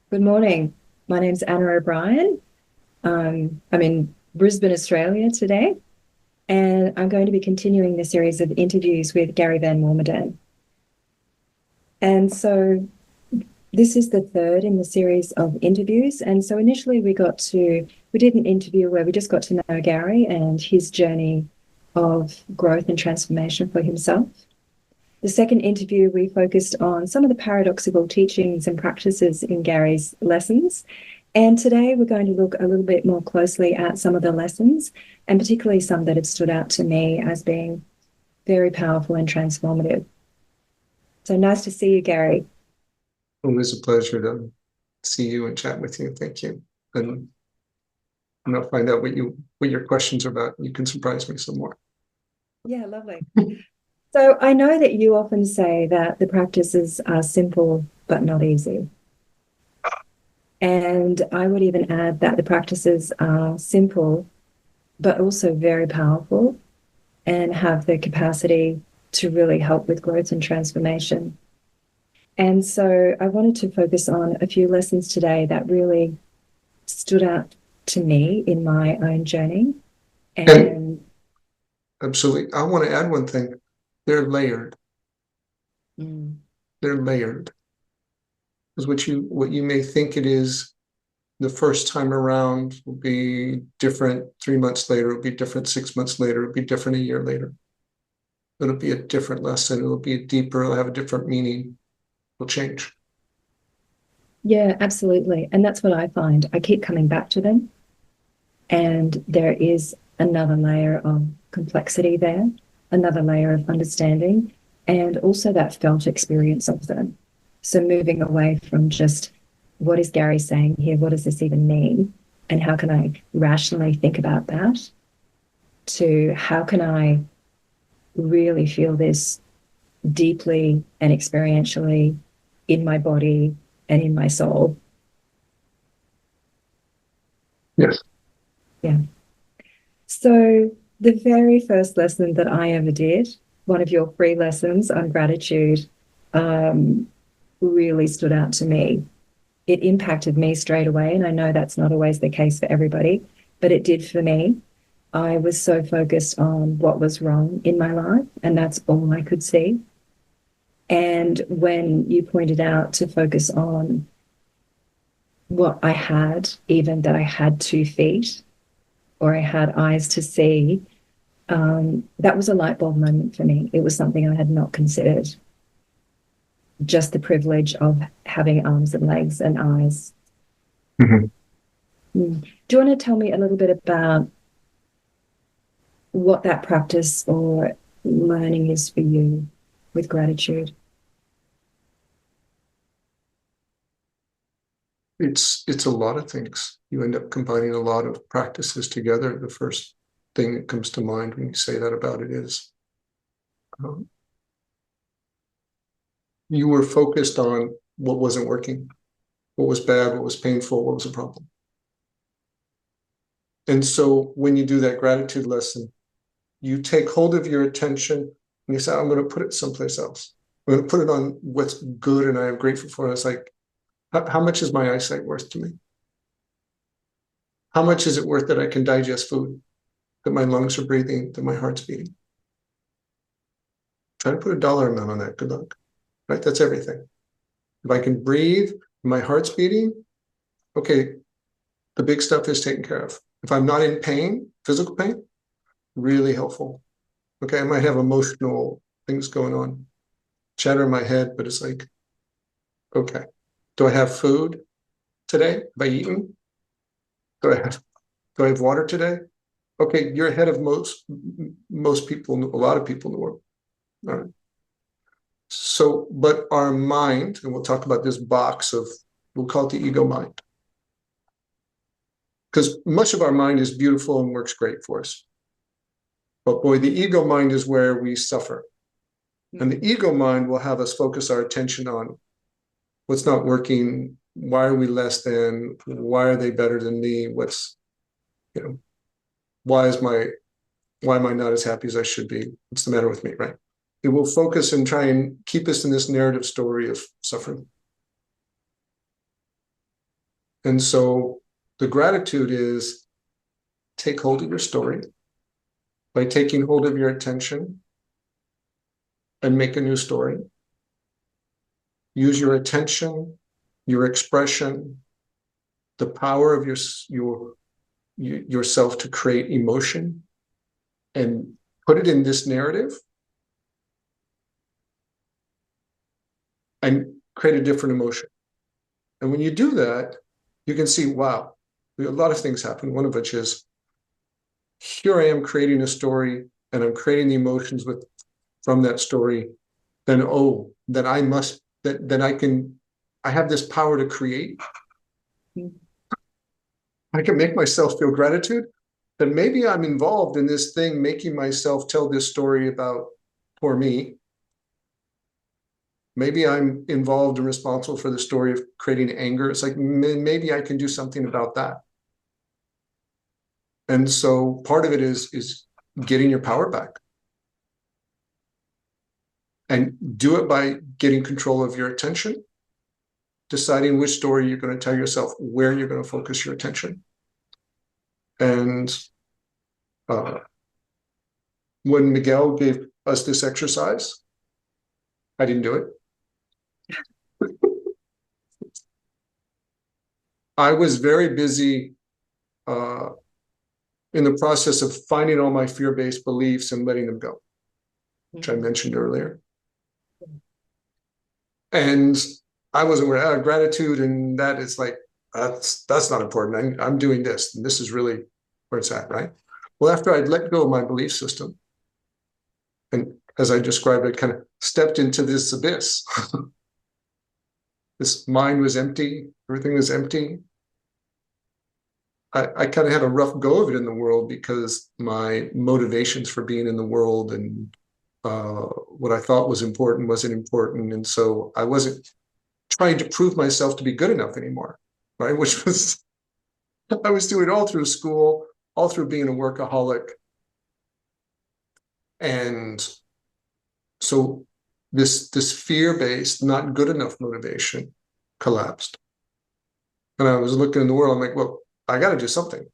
Good morning. My name's Anna O'Brien. I'm in Brisbane, Australia today, and I'm going to be continuing the series of interviews with Gary van Warmerdam. And so this is the third in the series of interviews. And so initially we did an interview where we just got to know Gary and his journey of growth and transformation for himself. The second interview, we focused on some of the paradoxical teachings and practices in Gary's lessons. And today we're going to look a little bit more closely at some of the lessons, and particularly some that have stood out to me as being very powerful and transformative. So nice to see you, Gary. Always a pleasure to see you and chat with you. Thank you. And I'm gonna find out what your questions are about. You can surprise me some more. Yeah, lovely. So I know that you often say that the practices are simple but not easy. And I would even add that the practices are simple but also very powerful and have the capacity to really help with growth and transformation. And so I wanted to focus on a few lessons today that really stood out to me in my own journey. And And absolutely, I want to add one thing. They're layered. mm, They're layered. Because what you may think it is the first time around will be different 3 months later, it'll be different 6 months later, it'll be different a year later. It'll be a different lesson, it'll be deeper, it'll have a different meaning, it'll change. yeah, absolutely. And that's what I find. I keep coming back to them, and there is another layer of complexity there, another layer of understanding, and also that felt experience of them. So moving away from just what is Gary saying here? What does this even mean? And how can I rationally think about that? To how can I really feel this deeply and experientially in my body and in my soul? Yes. Yeah. So, the very first lesson that I ever did, one of your free lessons on gratitude, um, really stood out to me. It impacted me straight away. And I know that's not always the case for everybody, but it did for me. I was so focused on what was wrong in my life, and that's all I could see. And when you pointed out to focus on what I had, even that I had 2 feet or I had eyes to see, that was a light bulb moment for me. It was something I had not considered. Just the privilege of having arms and legs and eyes. Mhm. Mm. Do you want to tell me a little bit about what that practice or learning is for you with gratitude? It's a lot of things. You end up combining a lot of practices together. The first thing that comes to mind when you say that about it is um, you were focused on what wasn't working, what was bad, what was painful, what was a problem. And so when you do that gratitude lesson, you take hold of your attention and you say, I'm going to put it someplace else. I'm going to put it on what's good and I am grateful for. And it's like, how much is my eyesight worth to me? How much is it worth that I can digest food, that my lungs are breathing, that my heart's beating? Try to put a dollar amount on that. Good luck. Right? That's everything. If I can breathe, my heart's beating, okay, the big stuff is taken care of. If I'm not in pain, physical pain, really helpful. Okay, I might have emotional things going on, chatter in my head, but it's like, okay, do I have food today? Have I eaten? Do I have do I have water today? Okay, you're ahead of most people, a lot of people in the world. All right. So, but our mind, and we'll talk about this box of, we'll call it the ego mind, because much of our mind is beautiful and works great for us. But boy, the ego mind is where we suffer. And the ego mind will have us focus our attention on what's not working, why are we less than, why are they better than me, what's, you know, why is my, why am I not as happy as I should be? What's the matter with me, right? It will focus and try and keep us in this narrative story of suffering. And so the gratitude is take hold of your story by taking hold of your attention and make a new story. Use your attention, your expression, the power of yourself to create emotion and put it in this narrative and create a different emotion. And when you do that, you can see, wow, a lot of things happen. One of which is, here I am creating a story and I'm creating the emotions from that story. Then, then I have this power to create. I can make myself feel gratitude. Then maybe I'm involved in this thing, making myself tell this story about poor me. Maybe I'm involved and responsible for the story of creating anger. It's like, maybe I can do something about that. And so part of it is getting your power back. And do it by getting control of your attention, deciding which story you're going to tell yourself, where you're going to focus your attention. And when Miguel gave us this exercise, I didn't do it. I was very busy in the process of finding all my fear-based beliefs and letting them go, which I mentioned earlier. And I wasn't aware of gratitude, and that is like, that's not important. I'm doing this, and this is really where it's at, right? Well, after I'd let go of my belief system, and as I described, I kind of stepped into this abyss. This mind was empty, everything was empty. I kind of had a rough go of it in the world because my motivations for being in the world and what I thought was important wasn't important. And so I wasn't trying to prove myself to be good enough anymore, right? Which was, I was doing all through school, all through being a workaholic. And so this fear-based, not good enough motivation collapsed. And I was looking in the world, I'm like, well, I got to do something.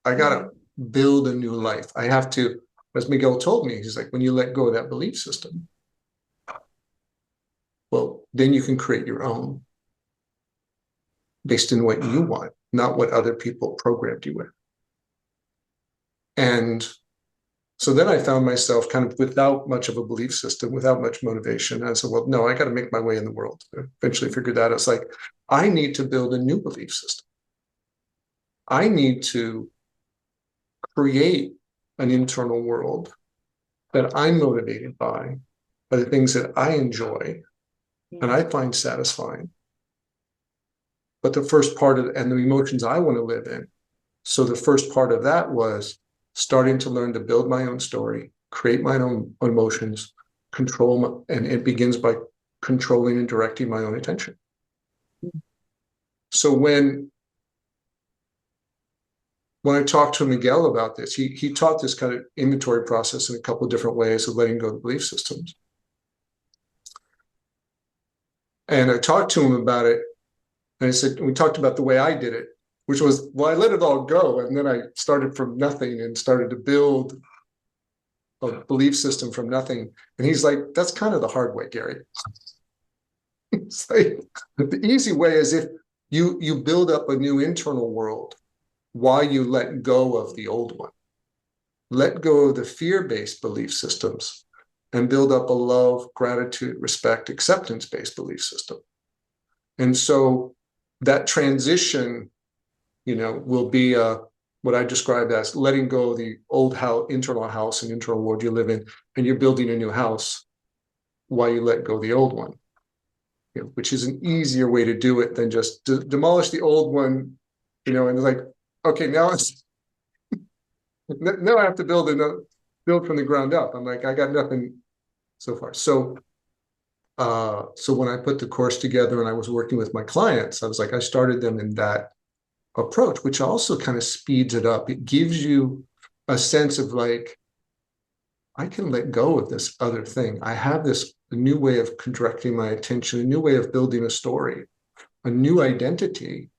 I got to build a new life. I have to, as Miguel told me, he's like, when you let go of that belief system, well, then you can create your own based on what you want, not what other people programmed you with. And so then I found myself kind of without much of a belief system, without much motivation. And I said, well, no, I got to make my way in the world. I eventually figured that out. It's like, I need to build a new belief system. I need to create an internal world that I'm motivated by the things that I enjoy and I find satisfying. But the first part of, and the emotions I want to live in. So the first part of that was starting to learn to build my own story, create my own emotions, control, and it begins by controlling and directing my own attention. So when I talked to Miguel about this, he taught this kind of inventory process in a couple of different ways of letting go of the belief systems. And I talked to him about it, and I said, we talked about the way I did it, which was, well, I let it all go, and then I started from nothing and started to build a belief system from nothing. And he's like, that's kind of the hard way, Gary. It's like, the easy way is if you build up a new internal world while you let go of the old one. Let go of the fear-based belief systems and build up a love, gratitude, respect, acceptance-based belief system. And so that transition, will be what I described as letting go of the old house, internal house and internal world you live in, and you're building a new house while you let go of the old one, which is an easier way to do it than just demolish the old one, and it's like, okay, now I have to build from the ground up. I'm like, I got nothing so far. So when I put the course together and I was working with my clients, I was like, I started them in that approach, which also kind of speeds it up. It gives you a sense of like, I can let go of this other thing. I have this new way of directing my attention, a new way of building a story, a new identity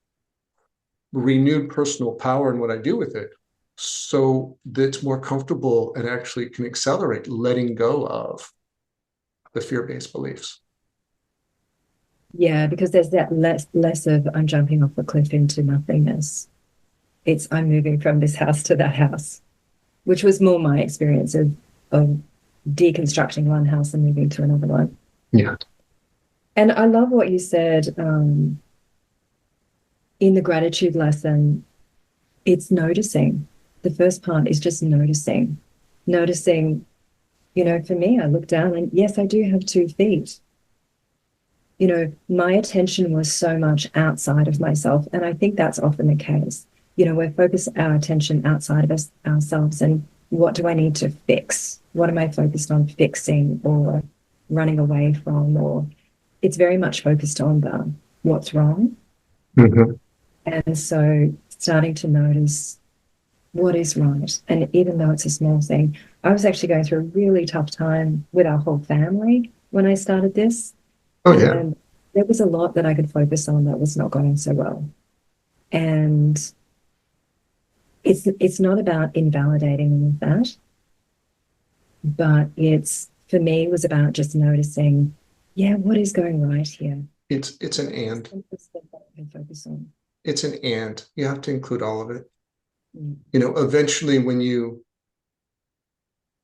renewed personal power in what I do with it, so that it's more comfortable and actually can accelerate letting go of the fear-based beliefs. Yeah, because there's that less of I'm jumping off the cliff into nothingness. It's I'm moving from this house to that house, which was more my experience of deconstructing one house and moving to another one. Yeah. And I love what you said in the gratitude lesson. It's noticing. The first part is just noticing. Noticing, for me, I look down and yes, I do have 2 feet. My attention was so much outside of myself. And I think that's often the case. We're focused our attention outside of ourselves. And what do I need to fix? What am I focused on fixing or running away from? Or it's very much focused on the what's wrong. Mm-hmm. And so starting to notice what is right. And even though it's a small thing, I was actually going through a really tough time with our whole family when I started this. Oh, yeah. And there was a lot that I could focus on that was not going so well. And it's not about invalidating all of that, but for me, it was about just noticing, yeah, what is going right here? It's an and. Focus on. It's an and. You have to include all of it. Mm. Eventually when you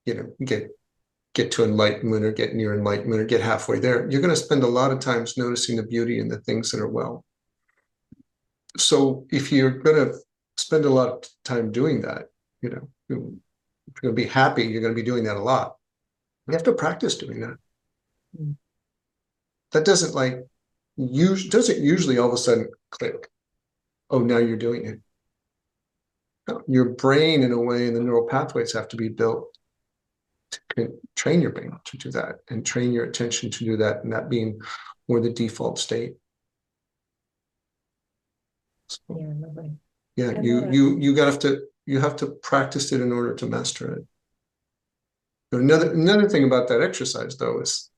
get to enlightenment or get near enlightenment or get halfway there, you're going to spend a lot of times noticing the beauty in the things that are well. So if you're going to spend a lot of time doing that, if you're going to be happy, you're going to be doing that a lot. You have to practice doing that. Mm. That doesn't usually all of a sudden click. Oh, now you're doing it. No, your brain, in a way, and the neural pathways have to be built to train your brain to do that and train your attention to do that, and that being more the default state. So, Yeah, lovely. yeah, And you have to practice it in order to master it. Another thing about that exercise, though, is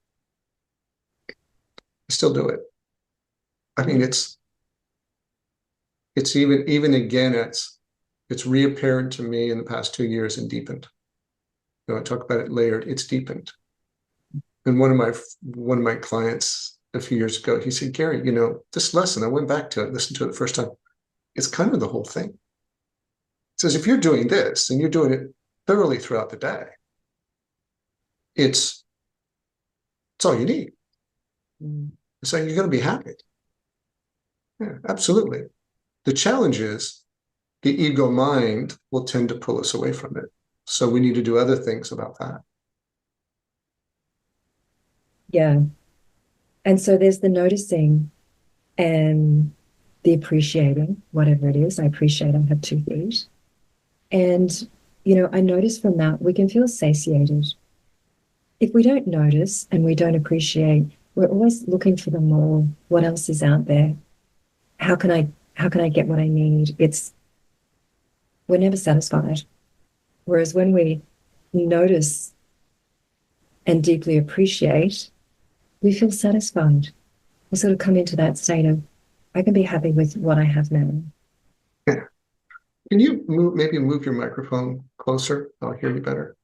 I still do it. I mean, it's even again, it's reapparent to me in the past 2 years and deepened. I talk about it layered. It's deepened. And one of my clients a few years ago, he said, Gary, this lesson, I went back to it, listened to it the first time. It's kind of the whole thing. It says, if you're doing this and you're doing it thoroughly throughout the day, it's all you need. Mm. So you're going to be happy. Yeah, absolutely. The challenge is the ego mind will tend to pull us away from it. So we need to do other things about that. Yeah. And so there's the noticing and the appreciating, whatever it is. I appreciate I have 2 feet. And, I notice from that we can feel satiated. If we don't notice and we don't appreciate, we're always looking for the more. What else is out there? How can I get what I need? We're never satisfied. Whereas when we notice and deeply appreciate, we feel satisfied. We sort of come into that state of, I can be happy with what I have now. Yeah. Can you maybe move your microphone closer? I'll hear you better.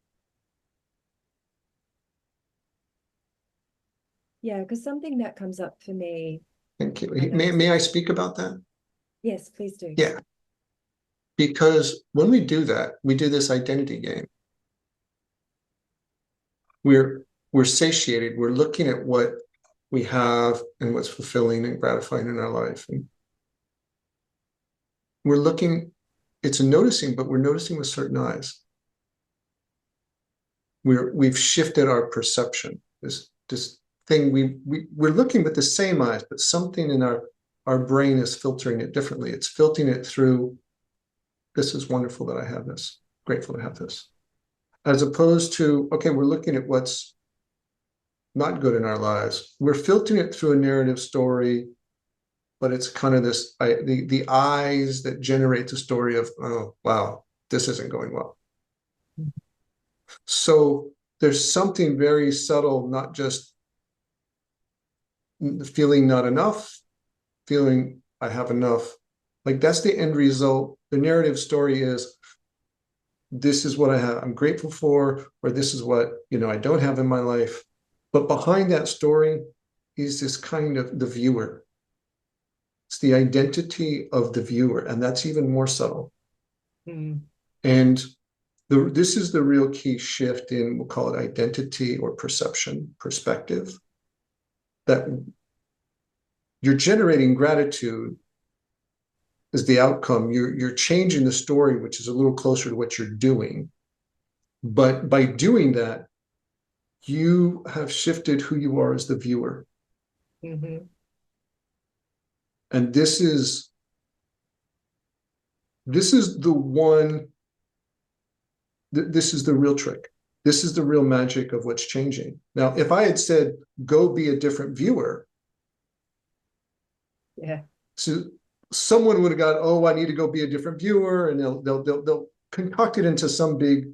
Yeah, because something that comes up for me. Thank you. May I speak about that? Yes, please do. Yeah. Because when we do that, we do this identity game. We're satiated. We're looking at what we have and what's fulfilling and gratifying in our life. And we're looking, it's a noticing, but we're noticing with certain eyes. We've shifted our perception. This thing we're looking with the same eyes, but something in our brain is filtering it differently. It's filtering it through, this is wonderful that I have this, grateful to have this. As opposed to, okay, we're looking at what's not good in our lives. We're filtering it through a narrative story, but it's kind of the eyes that generate the story of, oh, wow, this isn't going well. So there's something very subtle, not just feeling not enough, feeling I have enough, Like that's the end result. The narrative story is, this is what I have, I'm grateful for, or this is what, I don't have in my life. But behind that story is this kind of the viewer. It's the identity of the viewer, and that's even more subtle. Mm. And this is the real key shift in, we'll call it identity or perception, perspective, that you're generating gratitude is the outcome. You're changing the story, which is a little closer to what you're doing. But by doing that, you have shifted who you are as the viewer. Mm-hmm. And this is the one, this is the real trick. This is the real magic of what's changing. Now, if I had said, go be a different viewer, Yeah. so someone would have got, oh, I need to go be a different viewer, and they'll concoct it into some big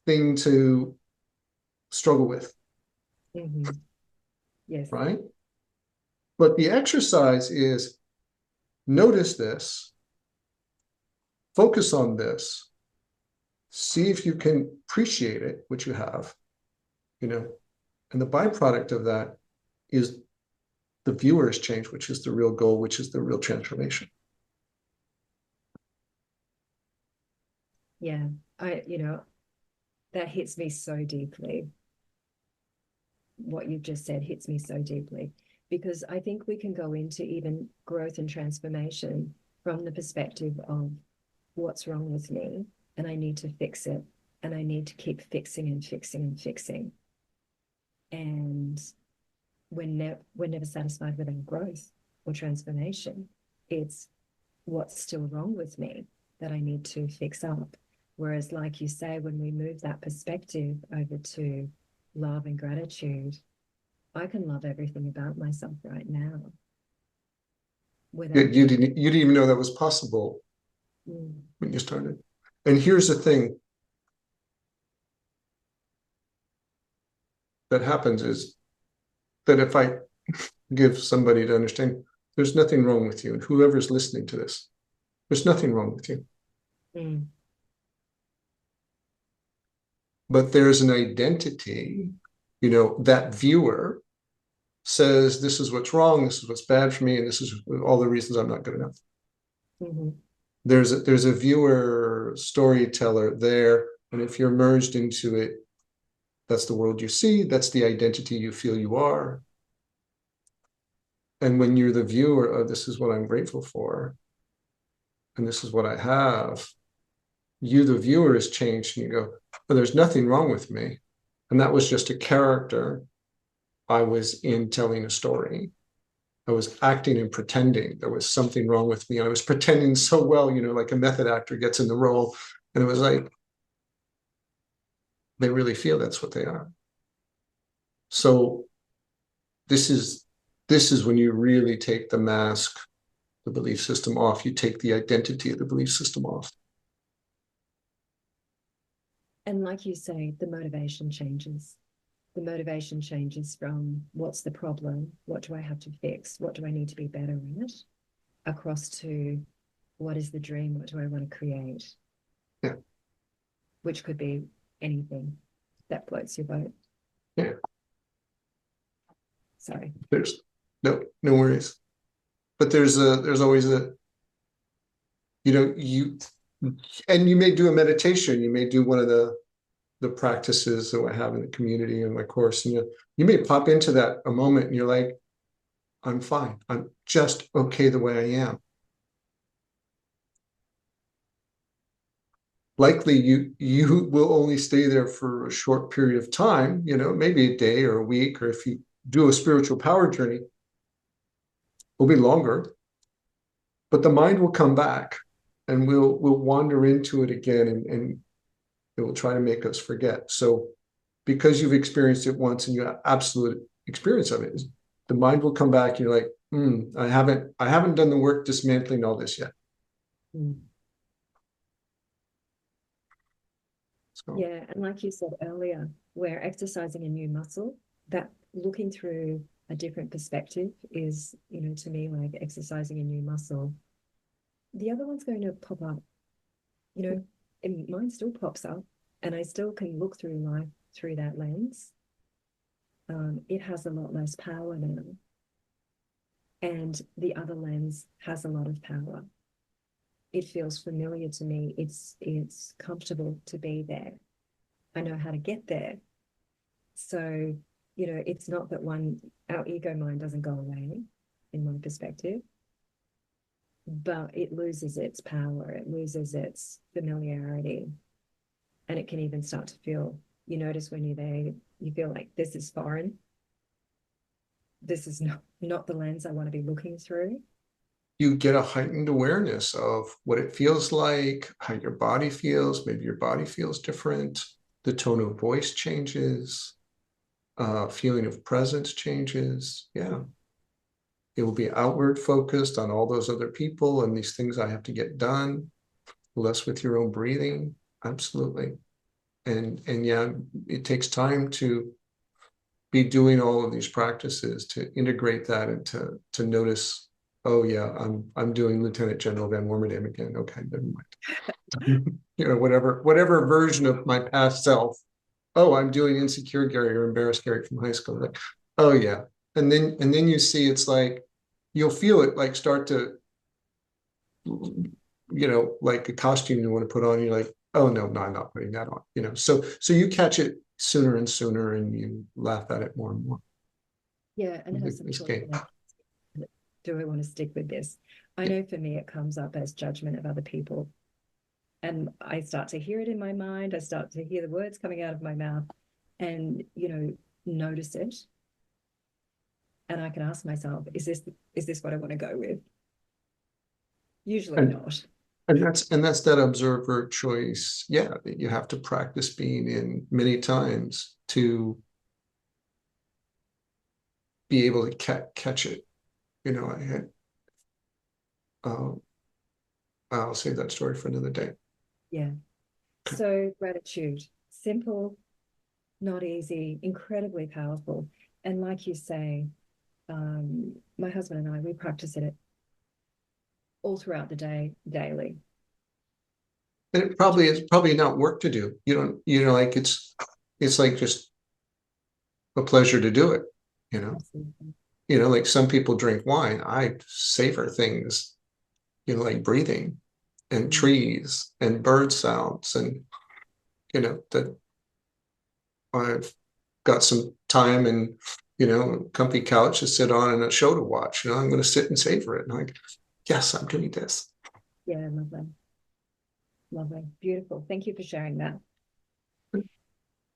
thing to struggle with, Mm-hmm. Yes. right? But the exercise is, notice this, focus on this, see if you can appreciate it, which you have, and the byproduct of that is the viewer's change, which is the real goal, which is the real transformation. Yeah. That hits me so deeply. What you've just said hits me so deeply, because I think we can go into even growth and transformation from the perspective of what's wrong with me and I need to fix it, and I need to keep fixing and fixing and fixing. And we're never satisfied with our growth or transformation. It's what's still wrong with me that I need to fix up. Whereas, like you say, when we move that perspective over to love and gratitude, I can love everything about myself right now without You keep. didn't even know that was possible Mm. when you started. And here's the thing that happens is that if I give somebody to understand, there's nothing wrong with you, and whoever's listening to this, there's nothing wrong with you. Mm. But there's an identity, that viewer says, this is what's wrong, this is what's bad for me, and this is all the reasons I'm not good enough. Mm-hmm. There's a viewer storyteller there, and if you're merged into it, that's the world you see, that's the identity you feel you are. And when you're the viewer of, this is what I'm grateful for, and this is what I have, you, the viewer, is changed, and you go, oh, there's nothing wrong with me. And that was just a character I was in telling a story. I was acting and pretending there was something wrong with me. I was pretending so well, like a method actor gets in the role. And it was like, they really feel that's what they are. So this is when you really take the mask, the belief system off. You take the identity of the belief system off. And like you say, the motivation changes. The motivation changes from what's the problem, what do I have to fix, what do I need to be better at, across to what is the dream, what do I want to create, Yeah. which could be anything that floats your boat. Yeah. Sorry. There's no worries. But there's always a, you, and you may do a meditation, you may do one of the practices that I have in the community in my course, and you may pop into that a moment and you're like, I'm fine, I'm just okay the way I am. Likely you will only stay there for a short period of time, maybe a day or a week, or if you do a spiritual power journey, will be longer, but the mind will come back and we'll wander into it again, and it will try to make us forget. So because you've experienced it once and you have absolute experience of it, the mind will come back and you're like, I haven't done the work dismantling all this yet. Mm. So Yeah, and like you said earlier, we're exercising a new muscle. That looking through a different perspective is, to me, like exercising a new muscle. the other one's going to pop up. You know, and mine still pops up, and I still can look through life through that lens. It has a lot less power now, and the other lens has a lot of power. It feels familiar to me. It's comfortable to be there. I know how to get there. So, it's not that our ego mind doesn't go away, in my perspective, but it loses its power, it loses its familiarity, and it can even start to feel, you notice when you're there, you feel like this is foreign. This is not the lens I want to be looking through. You get a heightened awareness of what it feels like, how your body feels. Maybe your body feels different. The tone of voice changes. Feeling of presence changes. Yeah. It will be outward focused on all those other people and these things I have to get done, less with your own breathing. Absolutely. And yeah, it takes time to be doing all of these practices to integrate that and to notice, oh yeah, I'm doing Lieutenant General Van Warmerdam again. Okay, never mind. Whatever version of my past self. Oh, I'm doing insecure Gary or embarrassed Gary from high school. Like, oh yeah. And then you see it's like you'll feel it like start to, like a costume you want to put on, you're like, oh no, I'm not putting that on. So you catch it sooner and sooner and you laugh at it more and more. Yeah, and have some This choice game. about, do I want to stick with this? I Yeah. know for me, it comes up as judgment of other people. And I start to hear it in my mind. I start to hear the words coming out of my mouth and, notice it. And I can ask myself, is this what I want to go with? Usually And not. that's that observer choice. Yeah, that you have to practice being in many times to be able to catch it. I had I'll save that story for another day. Yeah. So gratitude, simple, not easy, incredibly powerful. And like you say, my husband and I, we practice it all throughout the day, daily. And it probably is probably not work to do. You don't, like it's like just a pleasure to do it, you know. Absolutely. Like some people drink wine. I savor things, like breathing and Mm. trees and bird sounds and that I've got some time and comfy couch to sit on and a show to watch. I'm going to sit and savor it. And I'm like, yes, I'm doing this. Yeah, lovely. Lovely. Beautiful. Thank you for sharing that.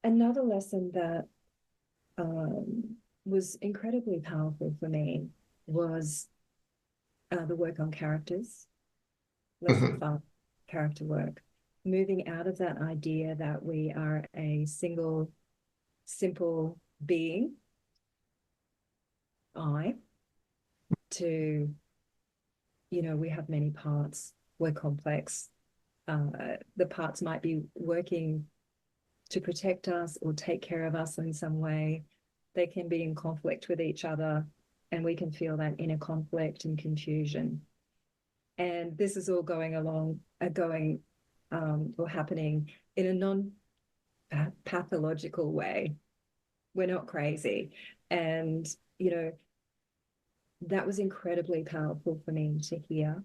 Another lesson that was incredibly powerful for me was the work on characters, lesson Mhm. 5, character work, moving out of that idea that we are a single, simple being, I, to, we have many parts, we're complex. The parts might be working to protect us or take care of us in some way. They can be in conflict with each other, and we can feel that inner conflict and confusion. And this is all or happening in a non-pathological way. We're not crazy. And, that was incredibly powerful for me to hear,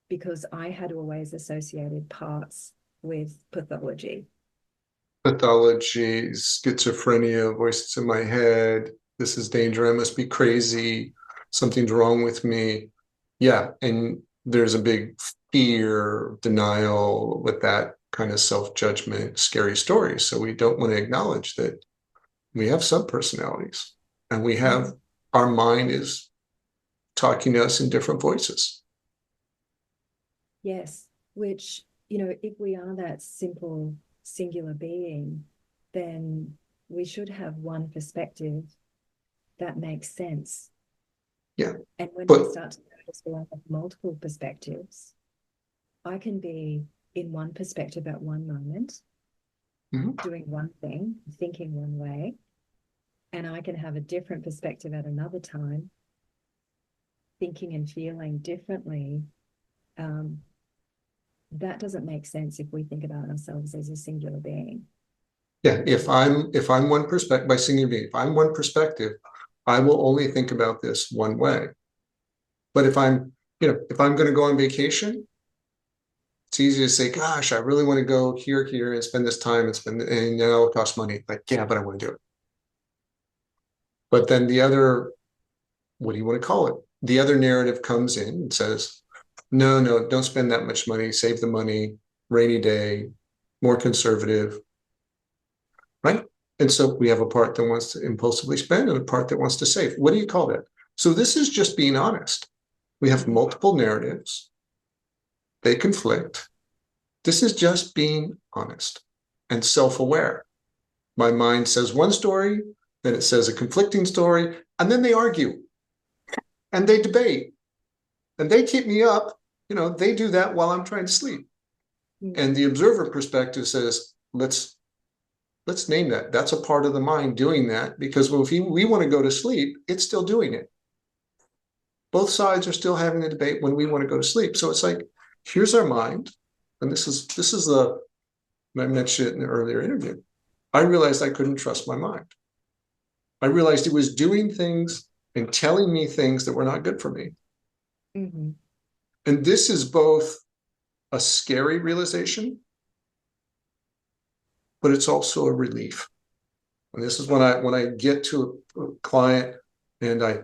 because I had always associated parts with pathology. Pathology, schizophrenia, voices in my head. This is danger. I must be crazy. Something's wrong with me. Yeah. And there's a big fear, denial with that kind of self-judgment, scary story. So we don't want to acknowledge that we have subpersonalities and we have our mind is talking to us in different voices. Yes, which, if we are that simple, singular being, then we should have one perspective that makes sense. Yeah. And when we But start to notice we have multiple perspectives, I can be in one perspective at one moment, mhm, doing one thing, thinking one way, and I can have a different perspective at another time, thinking and feeling differently, That doesn't make sense if we think about ourselves as a singular being. Yeah, if I'm one perspective, by singular being, if I'm one perspective, I will only think about this one way. But if I'm going to go on vacation, it's easy to say, gosh, I really want to go here, and spend this time and now it costs money. Like, yeah, but I want to do it. But then the other, what do you want to call it? The other narrative comes in and says, no, don't spend that much money, save the money, rainy day, more conservative, right? And so we have a part that wants to impulsively spend and a part that wants to save. What do you call that? So this is just being honest. We have multiple narratives. They conflict. This is just being honest and self-aware. My mind says one story, then it says a conflicting story, and then they argue and they debate and they keep me up. They do that while I'm trying to sleep. And the observer perspective says, let's name that. That's a part of the mind doing that, because if we want to go to sleep, it's still doing it. Both sides are still having the debate when we want to go to sleep. So it's like, here's our mind. And this is I mentioned it in the earlier interview. I realized I couldn't trust my mind. I realized it was doing things and telling me things that were not good for me. Mm-hmm. And this is both a scary realization, but it's also a relief. And this is when I get to a client and I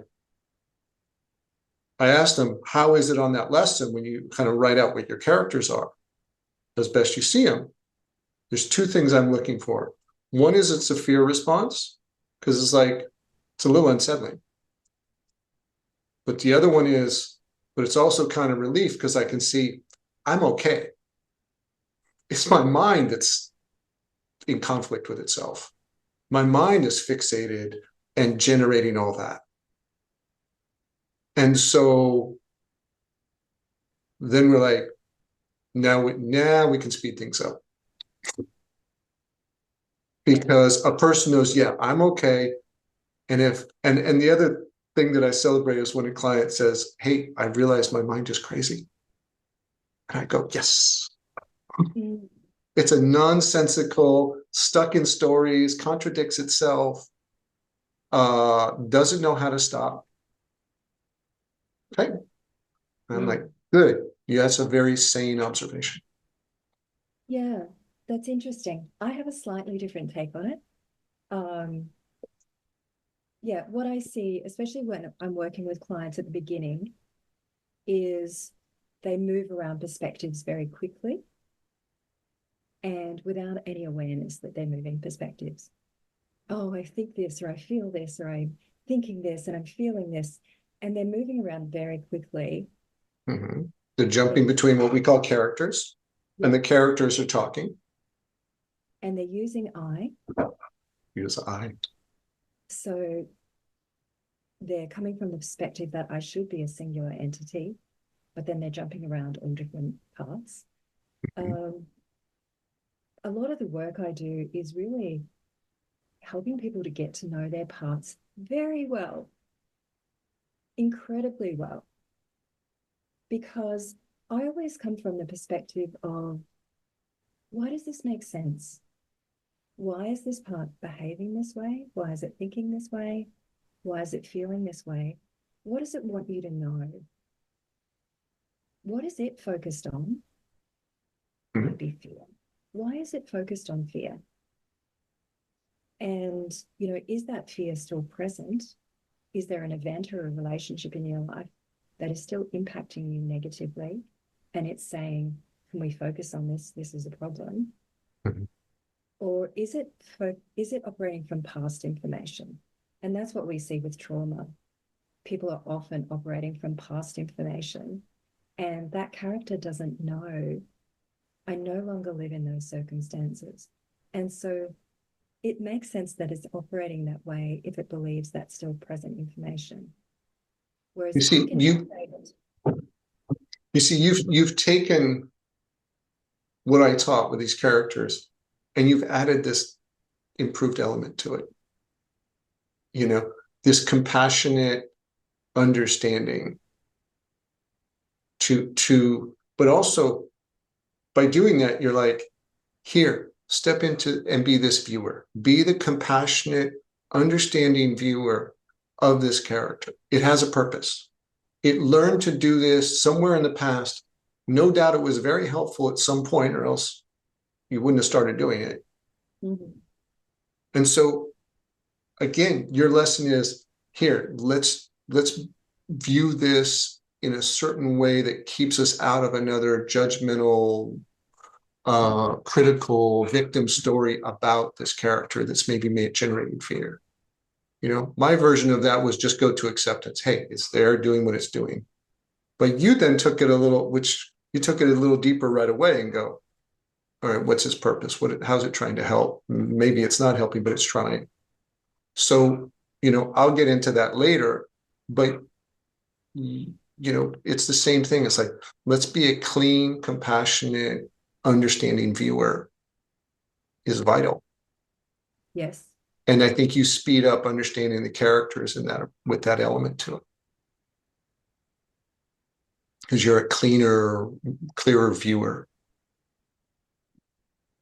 ask them, how is it on that lesson when you kind of write out what your characters are as best you see them? There's two things I'm looking for. One is it's a fear response, because it's a little unsettling. But the other one is, but it's also kind of relief, because I can see I'm okay. It's my mind that's in conflict with itself. My mind is fixated and generating all that. And so then we're like, now we can speed things up. Because a person knows, yeah, I'm okay. And the other thing that I celebrate is when a client says, hey, I realized my mind is crazy. And I go, yes. Mm-hmm. It's a nonsensical, stuck in stories, contradicts itself, doesn't know how to stop. Okay. And I'm like, good. Yeah, that's a very sane observation. Yeah, that's interesting. I have a slightly different take on it. Yeah, what I see, especially when I'm working with clients at the beginning, is they move around perspectives very quickly and without any awareness that they're moving perspectives. Oh, I think this, or I feel this, or I'm thinking this, and I'm feeling this. And they're moving around very quickly. Mm-hmm. They're jumping between what we call characters, and the characters are talking. And they're using I. Use I. So they're coming from the perspective that I should be a singular entity, but then they're jumping around all different parts. Mm-hmm. A lot of the work I do is really helping people to get to know their parts very well, incredibly well, because I always come from the perspective of, why does this make sense? Why is this part behaving this way? Why is it thinking this way? Why is it feeling this way? What does it want you to know? What is it focused on? Might be fear. Why is it focused on fear? And, is that fear still present? Is there an event or a relationship in your life that is still impacting you negatively? And it's saying, can we focus on this? This is a problem. Mm-hmm. Or is it operating from past information? And that's what we see with trauma. People are often operating from past information, and that character doesn't know, I no longer live in those circumstances. And so it makes sense that it's operating that way if it believes that's still present information. Whereas you've taken what I taught with these characters and you've added this improved element to it. This compassionate understanding to But also by doing that, you're like, here, step into and be this viewer, be the compassionate, understanding viewer of this character. It has a purpose. It learned to do this somewhere in the past. No doubt it was very helpful at some point, or else you wouldn't have started doing it. Mm-hmm. And so again, your lesson is here, let's view this in a certain way that keeps us out of another judgmental, critical victim story about this character that's maybe generating fear. You know, my version of that was just go to acceptance. Hey, it's there doing what it's doing. But you then took it a little, which you took it a little deeper right away and go, all right, what's its purpose? How's it trying to help? Maybe it's not helping, but it's trying. So, you know, I'll get into that later, but you know, it's the same thing. It's like, let's be a clean, compassionate, understanding viewer is vital. Yes. And I think you speed up understanding the characters in that with that element to it. Because you're a clearer viewer.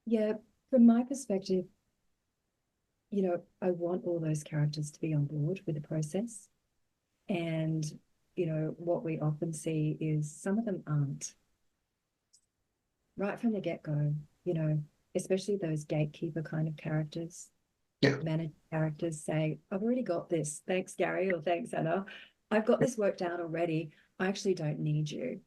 Yeah, from my perspective, you know, I want all those characters to be on board with the process. And, you know, what we often see is some of them aren't right from the get-go, you know, especially those gatekeeper kind of characters, Yeah. managed characters say, I've already got this. Thanks, Gary, or thanks, Anna. I've got this worked out already. I actually don't need you.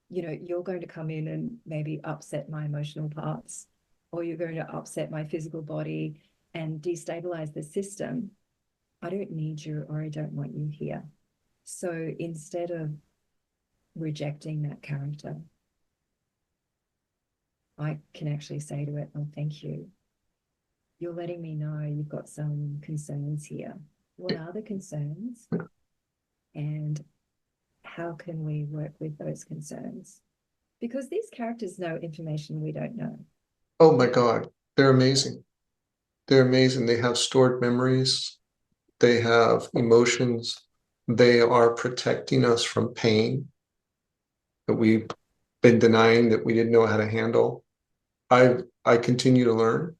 You know, you're going to come in and maybe upset my emotional parts, or you're going to upset my physical body and destabilize the system. I don't need you, or I don't want you here. So instead of rejecting that character, I can actually say to it, oh, thank you. You're letting me know you've got some concerns here. What are the concerns? And how can we work with those concerns? Because these characters know information we don't know. Oh my God, they're amazing. They're amazing. They have stored memories. They have emotions. They are protecting us from pain that we've been denying, that we didn't know how to handle. I continue to learn.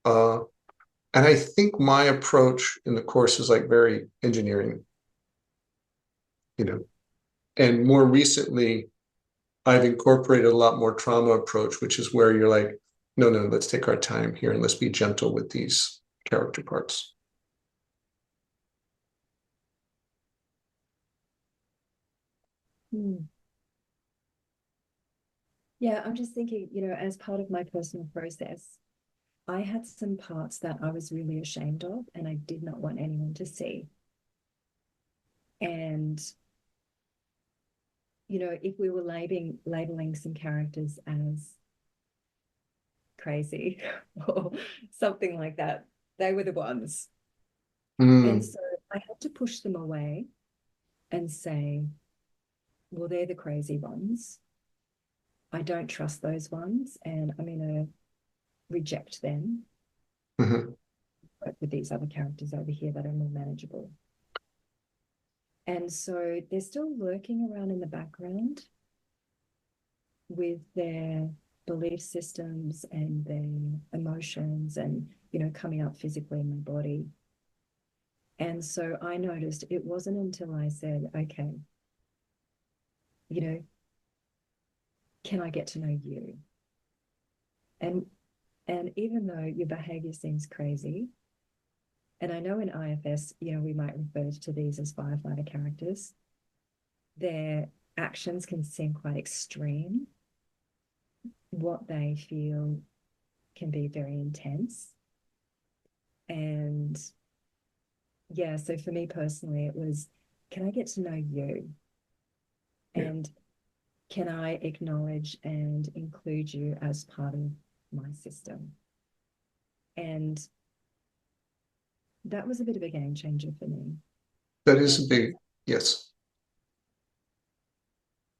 And I think my approach in the course is like very engineering, you know. And more recently, I've incorporated a lot more trauma approach, which is where you're like, no, let's take our time here and let's be gentle with these character parts. Hmm. Yeah, I'm just thinking, you know, as part of my personal process, I had some parts that I was really ashamed of and I did not want anyone to see. And, you know, if we were labeling some characters as crazy or something like that, they were the ones. And so I had to push them away and say, well, they're the crazy ones. I don't trust those ones, and I'm going to reject them. Mm-hmm. Work with these other characters over here that are more manageable. And so they're still lurking around in the background with their belief systems and their emotions and, you know, coming up physically in my body. And so I noticed it wasn't until I said, okay, you know, can I get to know you? And even though your behavior seems crazy, and I know in IFS, you know, we might refer to these as firefighter characters, their actions can seem quite extreme. What they feel can be very intense. And yeah, so for me personally, it was, can I get to know you? Yeah. And can I acknowledge and include you as part of my system? And that was a bit of a game changer for me. That is a And big, yes.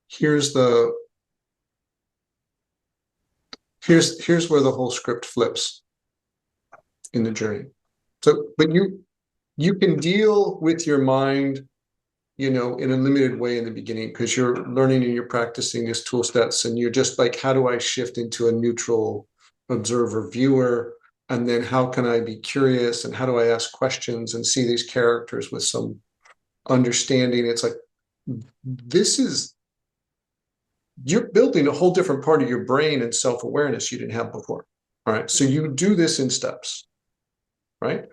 Here's the, here's where the whole script flips in the journey. So, but you can deal with your mind, in a limited way in the beginning, because you're learning and you're practicing these tool sets, and you're just like, how do I shift into a neutral observer viewer? And then how can I be curious, and how do I ask questions and see these characters with some understanding? It's like, you're building a whole different part of your brain and self-awareness you didn't have before. All right. So you do this in steps, right?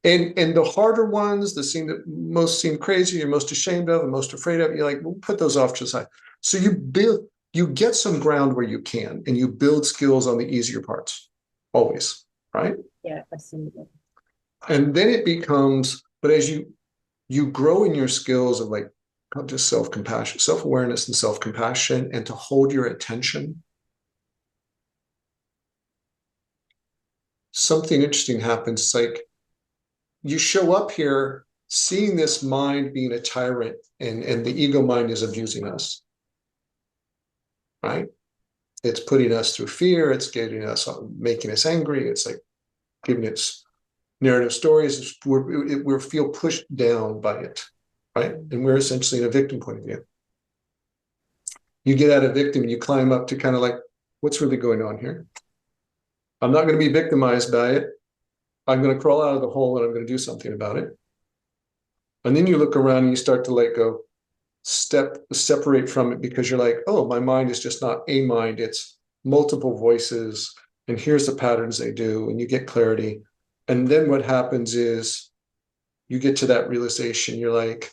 And the harder ones, that most seem crazy, you're most ashamed of and most afraid of, you're like, we'll put those off to the side. So you get some ground where you can, and you build skills on the easier parts, always, right? Yeah, absolutely. And then it becomes, but as you grow in your skills of like not just self-compassion, self-awareness and self-compassion, and to hold your attention, something interesting happens. It's like you show up here seeing this mind being a tyrant, and the ego mind is abusing us, right? It's putting us through fear. It's getting us, making us angry. It's like giving us narrative stories. We feel pushed down by it, right? And we're essentially in a victim point of view. You get out of victim and you climb up to kind of like, what's really going on here? I'm not going to be victimized by it. I'm going to crawl out of the hole, and I'm going to do something about it. And then you look around and you start to like go separate from it, because you're like, oh, my mind is just not a mind. It's multiple voices. And here's the patterns they do. And you get clarity. And then what happens is you get to that realization. You're like,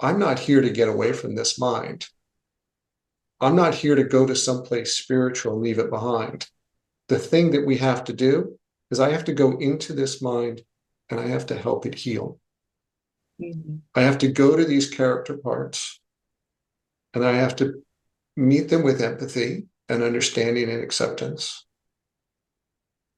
I'm not here to get away from this mind. I'm not here to go to someplace spiritual and leave it behind. The thing that we have to do is I have to go into this mind, and I have to help it heal. Mm-hmm. I have to go to these character parts, and I have to meet them with empathy and understanding and acceptance.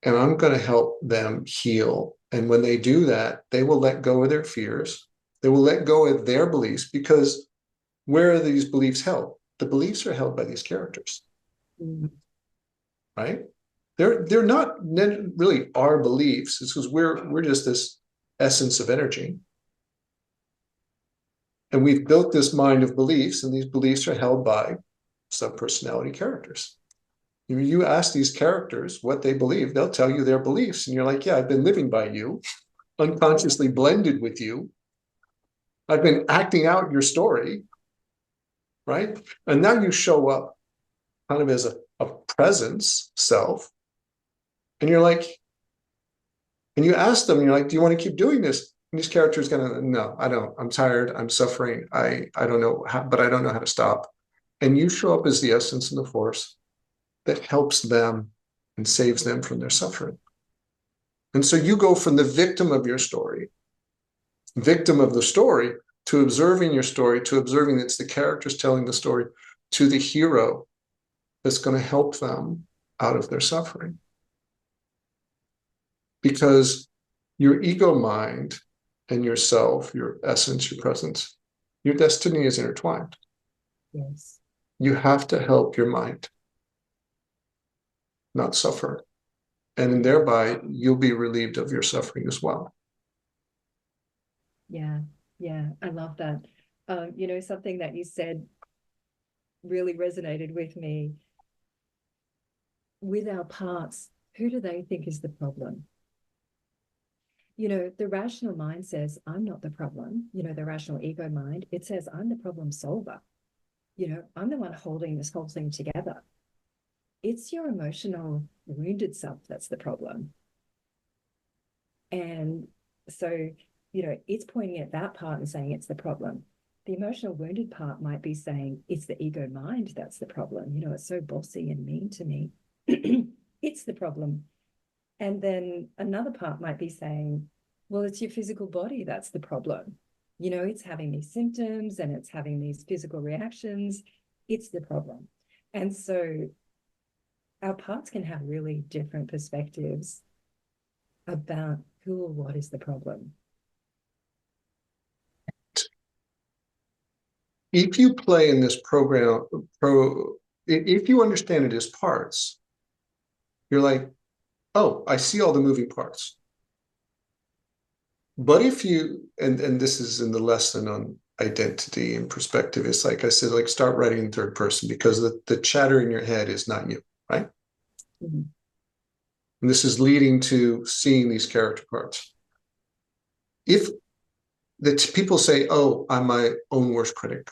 And I'm going to help them heal. And when they do that, they will let go of their fears. They will let go of their beliefs, because where are these beliefs held? The beliefs are held by these characters, Mm-hmm. right? They're not really our beliefs. It's because we're just this essence of energy. And we've built this mind of beliefs, and these beliefs are held by subpersonality characters. You ask these characters what they believe, they'll tell you their beliefs. And you're like, yeah, I've been living by you, unconsciously blended with you. I've been acting out your story, right? And now you show up kind of as a presence self. And you're like, and you ask them, you're like, do you want to keep doing this? And these characters gonna, no, I don't. I'm tired. I'm suffering. I don't know how, but I don't know how to stop. And you show up as the essence and the force that helps them and saves them from their suffering. And so you go from the victim of your story, victim of the story, to observing your story, to observing it's the characters telling the story, to the hero that's going to help them out of their suffering. Because your ego mind and yourself, your essence, your presence, your destiny is intertwined. Yes. You have to help your mind not suffer. And thereby, you'll be relieved of your suffering as well. Yeah. Yeah. I love that. Something that you said really resonated with me. With our parts, who do they think is the problem? The rational mind says, I'm not the problem. The rational ego mind, it says, I'm the problem solver. I'm the one holding this whole thing together. It's your emotional wounded self that's the problem. And so, it's pointing at that part and saying it's the problem. The emotional wounded part might be saying it's the ego mind that's the problem. It's so bossy and mean to me. It's the problem. And then another part might be saying, well, it's your physical body that's the problem. It's having these symptoms and it's having these physical reactions. It's the problem. And so our parts can have really different perspectives about who or what is the problem. If you play in this program, if you understand it as parts, you're like, oh, I see all the moving parts. But if you, and this is in the lesson on identity and perspective, it's like I said, like start writing in third person, because the chatter in your head is not you, right? Mm-hmm. And this is leading to seeing these character parts. If that people say, oh, I'm my own worst critic,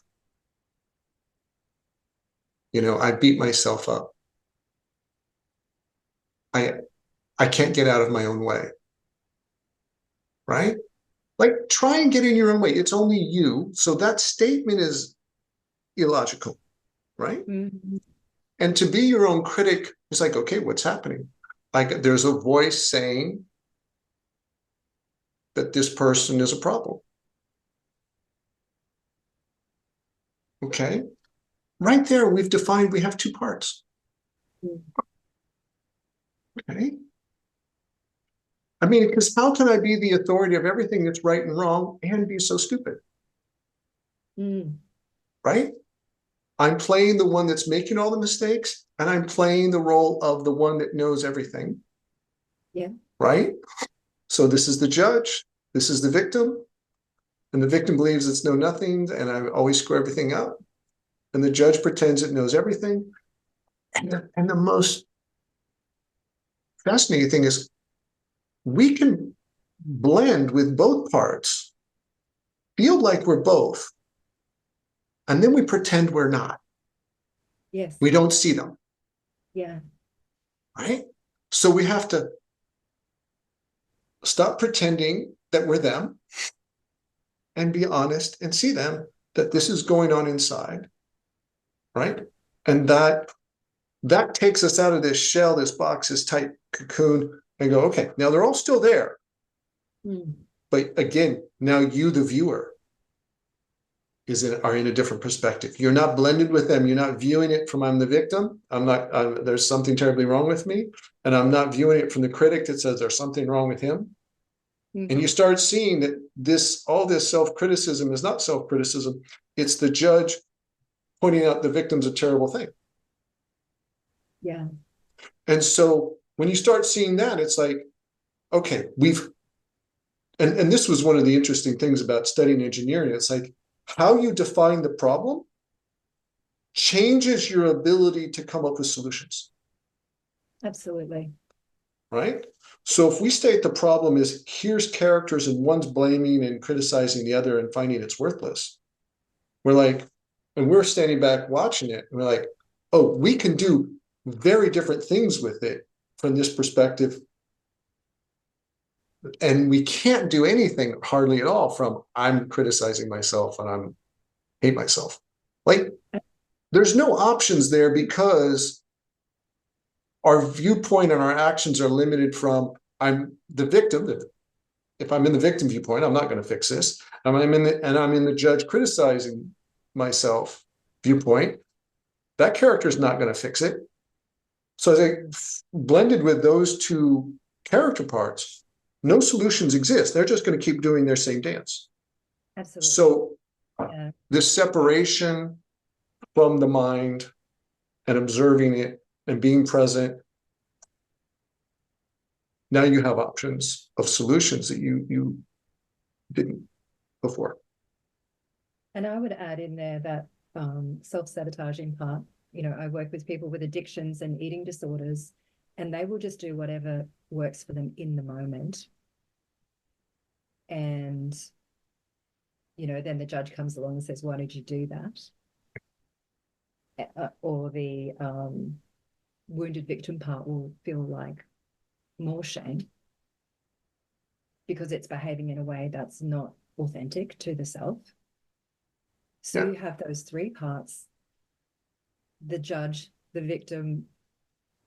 I beat myself up. I I can't get out of my own way, right? Like try and get in your own way. It's only you. So that statement is illogical, right? Mm-hmm. And to be your own critic is like, okay, what's happening? Like there's a voice saying that this person is a problem. Okay. Right there, we've defined we have two parts. Okay. I mean, because how can I be the authority of everything that's right and wrong and be so stupid? Mm. Right? I'm playing the one that's making all the mistakes, and I'm playing the role of the one that knows everything. Yeah. Right? So this is the judge, this is the victim, and the victim believes it's know nothing, and I always screw everything up. And the judge pretends it knows everything. And the most fascinating thing is we can blend with both parts, feel like we're both, and then we pretend we're not. Yes. We don't see them, Yeah. right? So we have to stop pretending that we're them and be honest and see them, that this is going on inside, right? And that takes us out of this shell, this box, this tight cocoon, and go, okay, now they're all still there. Mm. But again, now you, the viewer, are in a different perspective. You're not blended with them. You're not viewing it from I'm the victim. There's something terribly wrong with me. And I'm not viewing it from the critic that says there's something wrong with him. Mm-hmm. And you start seeing that all this self-criticism is not self-criticism. It's the judge pointing out the victim's a terrible thing. Yeah. And so when you start seeing that, it's like, okay, and this was one of the interesting things about studying engineering. It's like how you define the problem changes your ability to come up with solutions. Absolutely. Right? So if we state the problem is here's characters and one's blaming and criticizing the other and finding it's worthless, we're like, and we're standing back watching it, and we're like, oh, we can do very different things with it from this perspective. And we can't do anything hardly at all from I'm criticizing myself and I'm hate myself. Like there's no options there because our viewpoint and our actions are limited from I'm the victim. If I'm in the victim viewpoint, I'm not going to fix this. I'm in the judge criticizing myself viewpoint. That character is not going to fix it. So as I blended with those two character parts, no solutions exist. They're just going to keep doing their same dance. Absolutely. So Yeah. this separation from the mind and observing it and being present, now you have options of solutions that you didn't before. And I would add in there that self-sabotaging part. I work with people with addictions and eating disorders, and they will just do whatever works for them in the moment. And, then the judge comes along and says, why did you do that? Or the wounded victim part will feel like more shame because it's behaving in a way that's not authentic to the self. So Yeah. you have those three parts: the judge, the victim,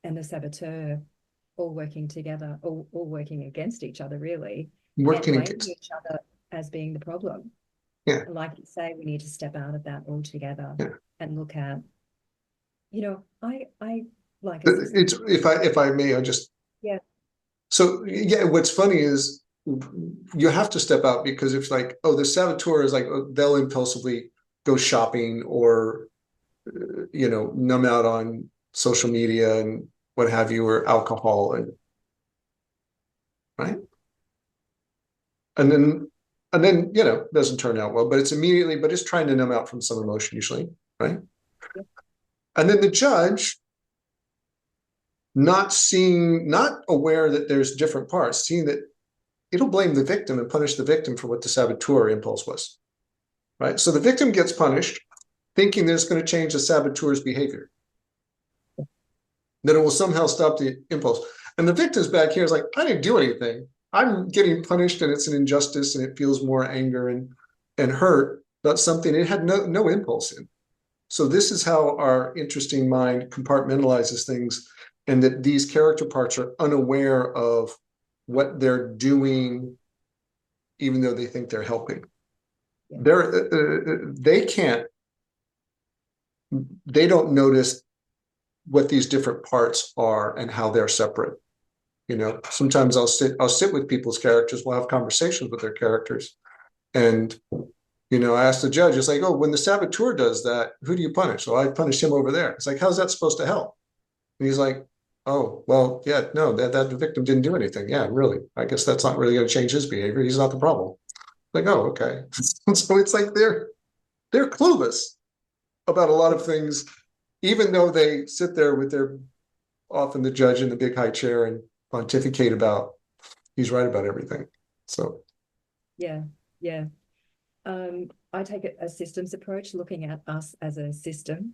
and the saboteur all working together, all working against each other, really, and Working blaming against. each other as being the problem. Yeah. And like you say, we need to step out of that altogether Yeah. and look at, I like a system. It's if I may, I just Yeah. so yeah. What's funny is you have to step out because it's like, oh, the saboteur is like they'll impulsively go shopping or numb out on social media and what have you, or alcohol, and right. And then, doesn't turn out well, but it's trying to numb out from some emotion usually, right? Yeah. And then the judge, not aware that there's different parts, seeing that it'll blame the victim and punish the victim for what the saboteur impulse was, right? So the victim gets punished, thinking that it's going to change the saboteur's behavior. Then it will somehow stop the impulse. And the victim's back here is like, I didn't do anything. I'm getting punished and it's an injustice and it feels more anger and hurt about something it had no impulse in. So this is how our interesting mind compartmentalizes things, and that these character parts are unaware of what they're doing, even though they think they're helping. Yeah. They don't notice what these different parts are and how they're separate. Sometimes I'll sit with people's characters. We'll have conversations with their characters, and I asked the judge, it's like, oh, when the saboteur does that, who do you punish? So I punish him over there. It's like, how's that supposed to help? And he's like, oh, well, yeah, no, that the victim didn't do anything. Yeah, really. I guess that's not really going to change his behavior. He's not the problem. Like, oh, okay. So it's like they're clueless about a lot of things, even though they sit there with their, often the judge in the big high chair, and pontificate about he's right about everything. So Yeah. Yeah. I take a systems approach, looking at us as a system.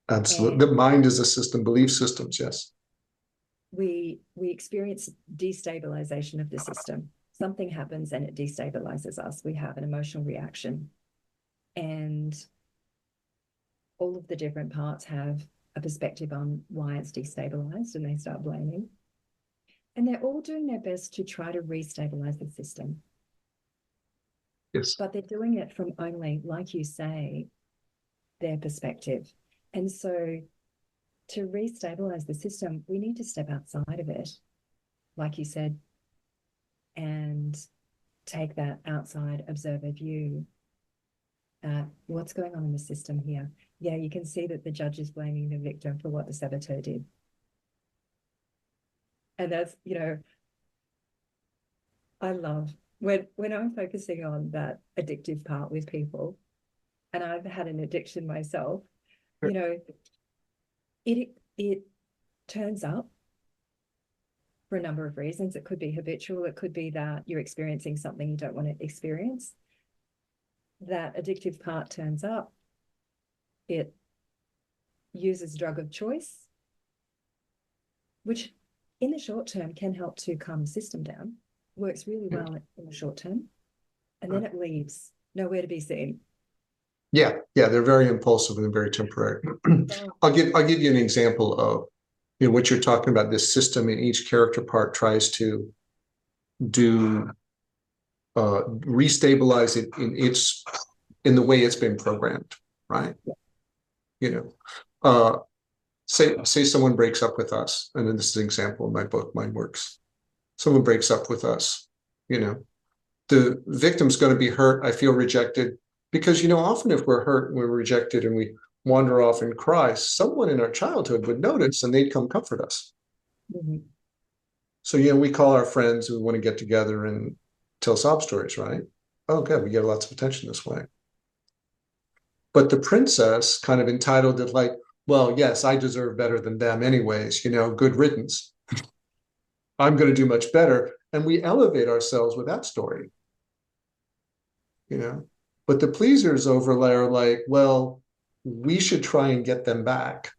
absolutely, And the mind is a system, belief systems, yes. we experience destabilization of the system. Something happens and it destabilizes us. We have an emotional reaction. And all of the different parts have a perspective on why it's destabilized, and they start blaming. And they're all doing their best to try to restabilize the system. Yes. But they're doing it from only, like you say, their perspective. And so to restabilize the system, we need to step outside of it, like you said, and take that outside observer view. What's going on in the system here? Yeah, you can see that the judge is blaming the victim for what the saboteur did. And that's, I love when I'm focusing on that addictive part with people, and I've had an addiction myself, it turns up for a number of reasons. It could be habitual. It could be that you're experiencing something you don't want to experience. That addictive part turns up. It uses drug of choice, which in the short term can help to calm the system down, works really well in the short term. And then it leaves, nowhere to be seen. Yeah, they're very impulsive and very temporary. I'll give you an example of what you're talking about. This system, in each character part tries to do restabilize it in the way it's been programmed, right? Say someone breaks up with us, and then this is an example in my book, Mind Works. Someone breaks up with us, the victim's going to be hurt. I feel rejected, because often if we're hurt and we're rejected and we wander off and cry, someone in our childhood would notice and they'd come comfort us. Mm-hmm. So we call our friends and we want to get together and tell sob stories, right? Oh, good, we get lots of attention this way. But the princess kind of entitled it like, well, yes, I deserve better than them anyways, good riddance. I'm going to do much better. And we elevate ourselves with that story. But the pleasers overlay are like, well, we should try and get them back.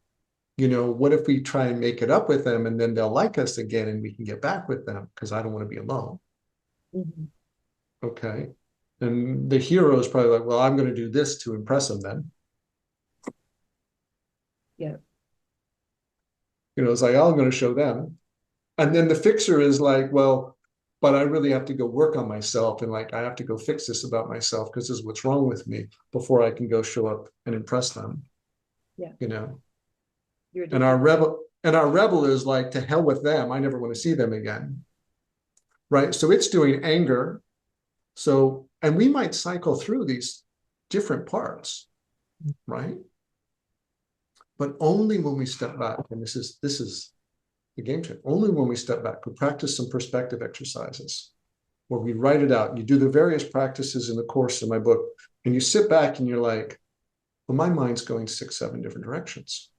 What if we try and make it up with them, and then they'll like us again and we can get back with them, because I don't want to be alone. Mm-hmm. Okay. And the hero is probably like, well, I'm going to do this to impress them then. Yeah. It's like, oh, I'm going to show them. And then the fixer is like, well, but I really have to go work on myself, and like I have to go fix this about myself because this is what's wrong with me before I can go show up and impress them. Yeah. You're and our rebel is like, to hell with them. I never want to see them again. Right. So it's doing anger. So, and we might cycle through these different parts, right? But only when we step back, and this is the game changer. Only when we step back, we practice some perspective exercises. or we write it out. You do the various practices in the course in my book, and you sit back and you're like, well, my mind's going 6, 7 different directions.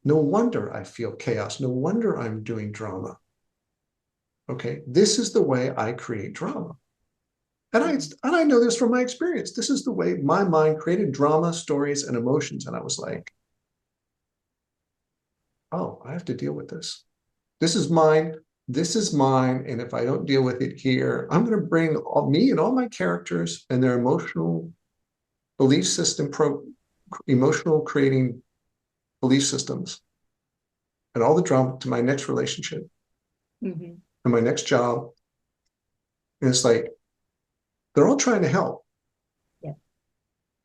No wonder I feel chaos. No wonder I'm doing drama. Okay, this is the way I create drama. And I know this from my experience. This is the way my mind created drama, stories, and emotions. And I was like, oh, I have to deal with this. This is mine. This is mine. And if I don't deal with it here, I'm going to bring me and all my characters and their emotional belief system, emotional creating belief systems and all the drama to my next relationship and my next job. And it's like, they're all trying to help. Yeah.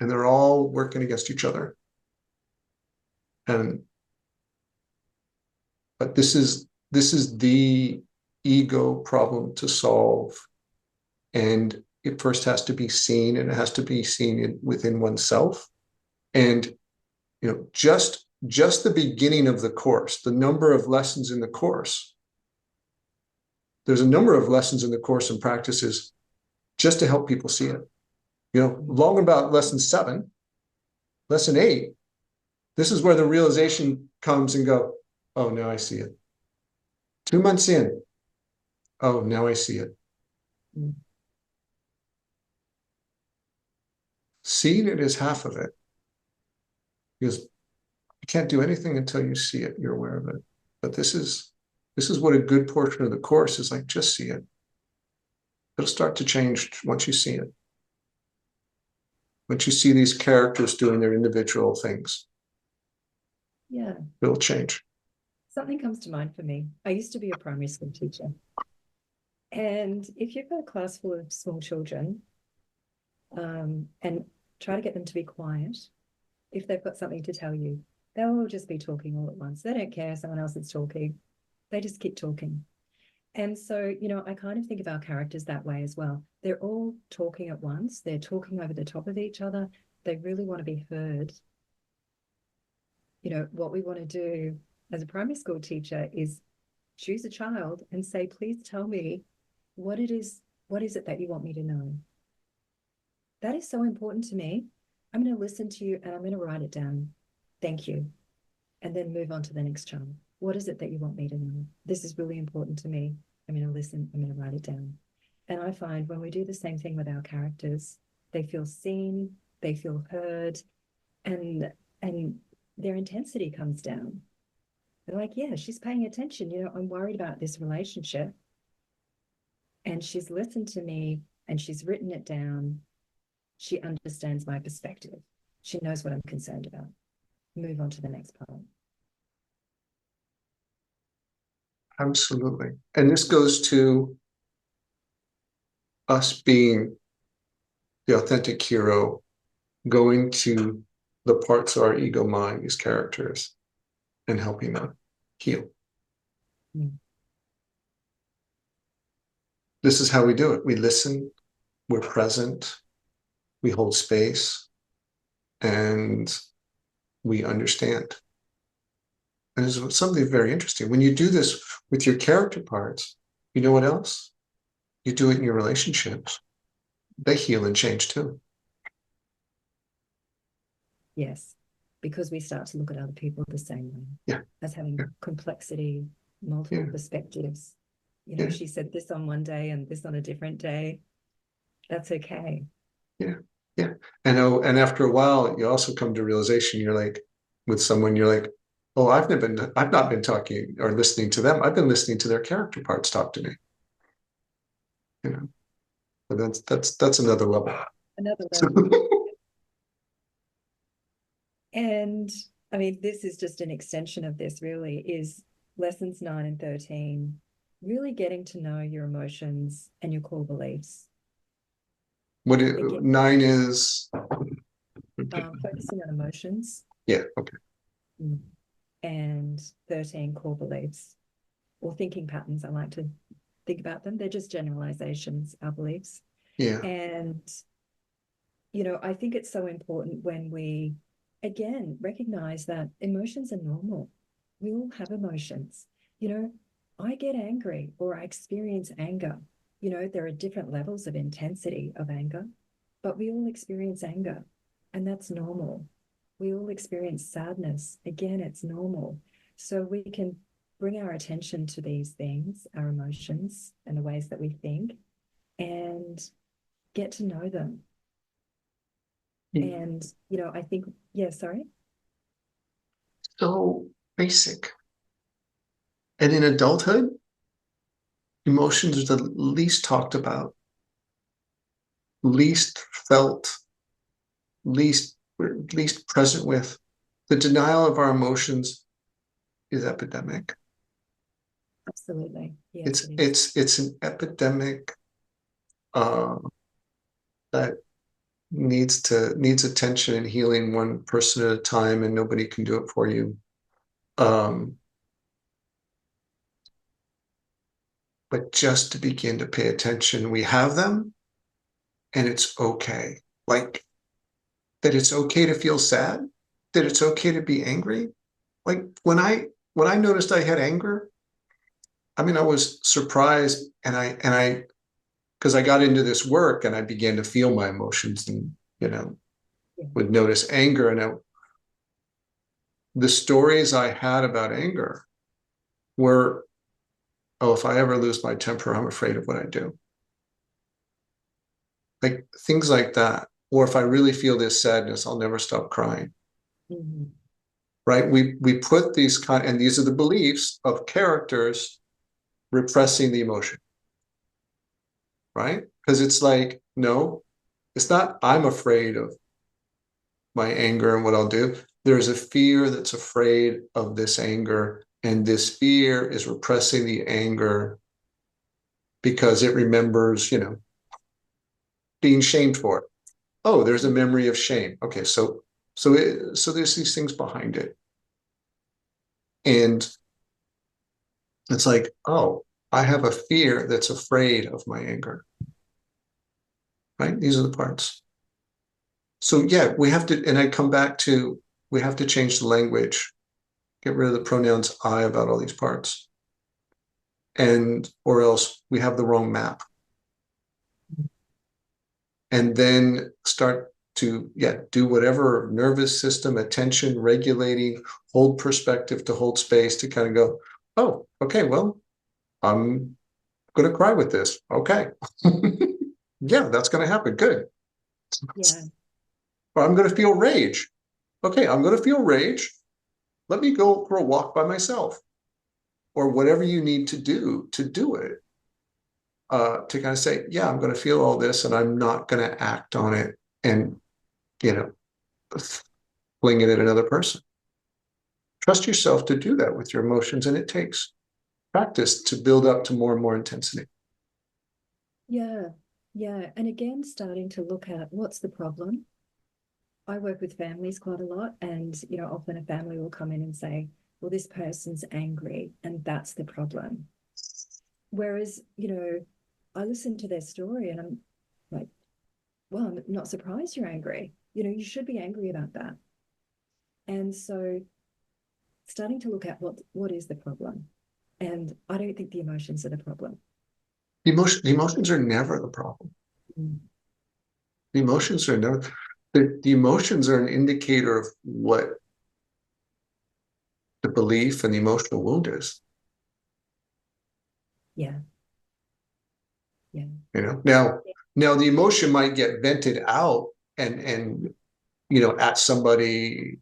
And they're all working against each other. But this is the ego problem to solve. And it first has to be seen, and it has to be seen within oneself. And just the beginning of the course, the number of lessons in the course. There's a number of lessons in the course and practices just to help people see it. Long about lesson 7, lesson 8, this is where the realization comes and go, oh, now I see it. 2 months in, oh, now I see it. Seeing it is half of it. Because you can't do anything until you see it, you're aware of it. But this is what a good portion of the course is like, just see it. It'll start to change once you see it. Once you see these characters doing their individual things. Yeah. It'll change. Something comes to mind for me. I used to be a primary school teacher. And if you've got a class full of small children, and try to get them to be quiet, if they've got something to tell you, they'll all just be talking all at once. They don't care if someone else is talking. They just keep talking. And so, I kind of think of our characters that way as well. They're all talking at once. They're talking over the top of each other. They really want to be heard. What we want to do as a primary school teacher is choose a child and say, please tell me what it is that you want me to know. That is so important to me. I'm going to listen to you and I'm going to write it down. Thank you. And then move on to the next child. What is it that you want me to know? This is really important to me. I'm going to listen. I'm going to write it down. And I find when we do the same thing with our characters, they feel seen, they feel heard, and their intensity comes down. They're like, yeah, she's paying attention. I'm worried about this relationship. And she's listened to me and she's written it down. She understands my perspective. She knows what I'm concerned about. Move on to the next part. Absolutely. And this goes to us being the authentic hero, going to the parts of our ego mind, these characters, and helping them heal. This is how we do it. We listen, we're present, we hold space, and we understand. And it's something very interesting. When you do this with your character parts, you know what else? You do it in your relationships. They heal and change too. Yes, because we start to look at other people the same way. Yeah. As having complexity, multiple perspectives. She said this on one day and this on a different day. That's okay. Yeah. Yeah. And after a while, you also come to realization, you're like, with someone, you're like, oh, I've not been talking or listening to them. I've been listening to their character parts talk to me. But that's another level. Another level. And I mean, this is just an extension of this, really, is lessons 9 and 13, really getting to know your emotions and your core beliefs. 9 is? Focusing on emotions. Yeah, okay. And 13, core beliefs or thinking patterns. I like to think about them. They're just generalizations, our beliefs. Yeah. And, I think it's so important when we, again, recognize that emotions are normal. We all have emotions. I get angry or I experience anger. you know, there are different levels of intensity of anger, but we all experience anger, and that's normal. We all experience sadness. Again, it's normal. So we can bring our attention to these things, our emotions, and the ways that we think, and get to know them. And, you know, I think, yeah, sorry. So basic. And in adulthood, emotions are the least talked about, least felt, least present with. The denial of our emotions is epidemic. Absolutely. Yes, It's it is. it's it's an epidemic uh, that needs attention and healing one person at a time, and nobody can do it for you. Um, but just to begin to pay attention, we have them, and it's okay. Like that, it's okay to feel sad. That it's okay to be angry. Like when I noticed I had anger, I mean, I was surprised, and I because I got into this work and I began to feel my emotions, and Yeah. would notice anger, and the stories I had about anger were, oh, if I ever lose my temper, I'm afraid of what I do. Like things like that. Or if I really feel this sadness, I'll never stop crying. Mm-hmm. Right? We put and these are the beliefs of characters repressing the emotion, right? Because it's like, no, it's not I'm afraid of my anger and what I'll do. There's a fear that's afraid of this anger, and this fear is repressing the anger because it remembers, being shamed for it. Oh, there's a memory of shame. Okay, so there's these things behind it, and it's like, oh, I have a fear that's afraid of my anger. Right? These are the parts. So yeah, we have to, and I come back to, we have to change the language, get rid of the pronouns I about all these parts, and or else we have the wrong map, and then start to do whatever nervous system attention regulating, hold perspective, to hold space, to kind of go, oh, okay, well, I'm going to cry with this. Okay. Yeah, that's going to happen. Good. Yeah. Or I'm going to feel rage. Okay, I'm going to feel rage. Let me go for a walk by myself, or whatever you need to do it. To kind of say, yeah, I'm going to feel all this and I'm not going to act on it and, you know, fling it at another person. Trust yourself to do that with your emotions, and it takes practice to build up to more and more intensity. Yeah. Yeah. And again, starting to look at what's the problem. I work with families quite a lot, and you know, often a family will come in and say, well, this person's angry and that's the problem. Whereas, you know, I listen to their story and I'm like, well, I'm not surprised you're angry. You know, you should be angry about that. And so starting to look at what is the problem. And I don't think the emotions are the problem. The emotions are never the problem. Mm. The emotions are never, the emotions are an indicator of what the belief and the emotional wound is. Yeah. Yeah. Now the emotion might get vented out and at somebody,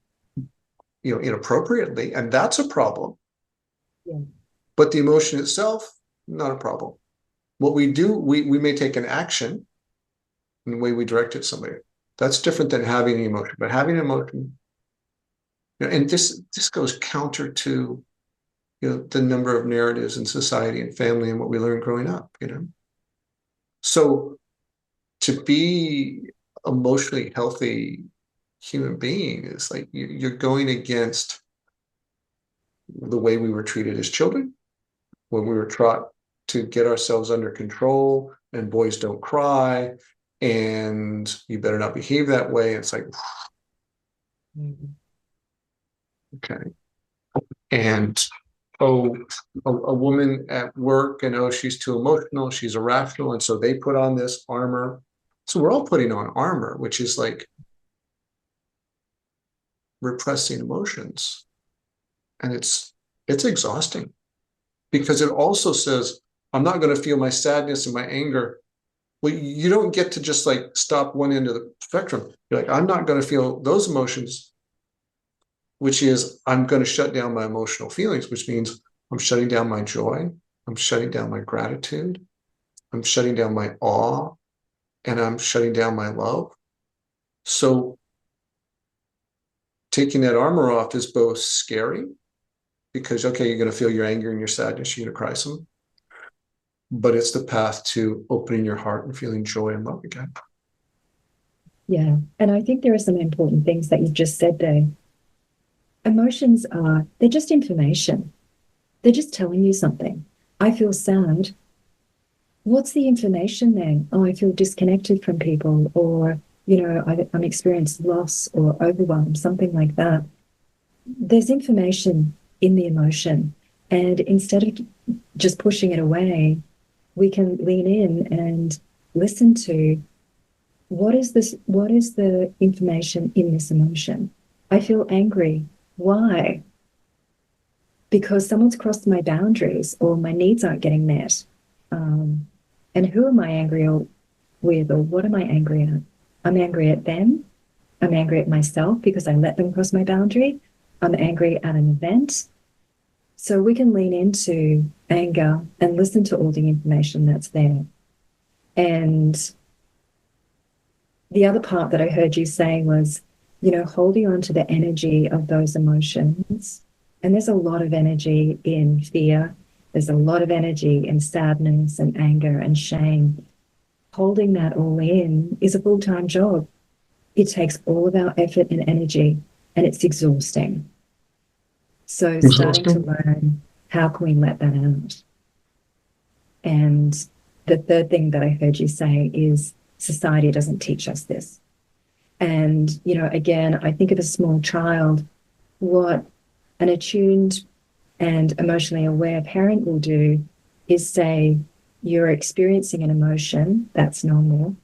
inappropriately, and that's a problem. Yeah. But the emotion itself, not a problem. What we do, we may take an action in the way we direct it to somebody. That's different than having an emotion. But having an emotion, and this goes counter to the number of narratives in society and family and what we learned growing up. So to be emotionally healthy human being is like you're going against the way we were treated as children, when we were taught to get ourselves under control, and boys don't cry, and you better not behave that way. It's like, Mm. okay. And oh, a woman at work, and oh, she's too emotional, she's irrational, and so they put on this armor. So we're all putting on armor, which is like repressing emotions, and it's exhausting, because it also says I'm not going to feel my sadness and my anger. Well, you don't get to just like stop one end of the spectrum. You're like, I'm not going to feel those emotions, which is I'm going to shut down my emotional feelings, which means I'm shutting down my joy, I'm shutting down my gratitude, I'm shutting down my awe, and I'm shutting down my love. So taking that armor off is both scary, because, okay, you're going to feel your anger and your sadness, you're going to cry some, but it's the path to opening your heart and feeling joy and love again. Yeah. And I think there are some important things that you've just said there. Emotions are, they're just information. They're just telling you something. I feel sad. What's the information then? Oh, I feel disconnected from people, or, I'm experiencing loss or overwhelm, something like that. There's information in the emotion. And instead of just pushing it away, we can lean in and listen to what is this? What is the information in this emotion? I feel angry. Why? Because someone's crossed my boundaries or my needs aren't getting met. Um, and who am I angry with, or what am I angry at? I'm angry at them. I'm angry at myself because I let them cross my boundary. I'm angry at an event. So we can lean into anger and listen to all the information that's there. And the other part that I heard you saying was, holding on to the energy of those emotions. And there's a lot of energy in fear. There's a lot of energy in sadness and anger and shame. Holding that all in is a full-time job. It takes all of our effort and energy, and it's exhausting. So starting to Exhausting. learn, how can we let that out? And the third thing that I heard you say is society doesn't teach us this. And, again, I think of a small child, what an attuned and emotionally aware parent will do is say, you're experiencing an emotion, that's normal.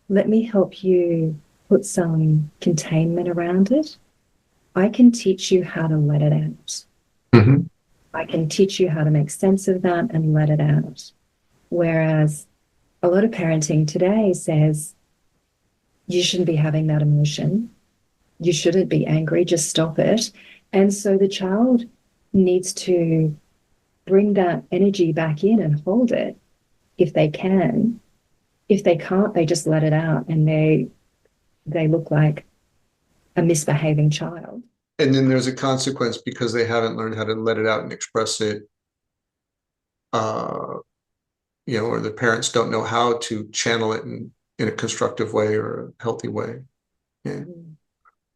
Let me help you put some containment around it. I can teach you how to let it out. Mm-hmm. I can teach you how to make sense of that and let it out. Whereas a lot of parenting today says, you shouldn't be having that emotion. You shouldn't be angry, just stop it. And so the child needs to bring that energy back in and hold it if they can. If they can't, they just let it out, and they look like a misbehaving child. And then there's a consequence because they haven't learned how to let it out and express it. Uh, or the parents don't know how to channel it in a constructive way or a healthy way. Yeah.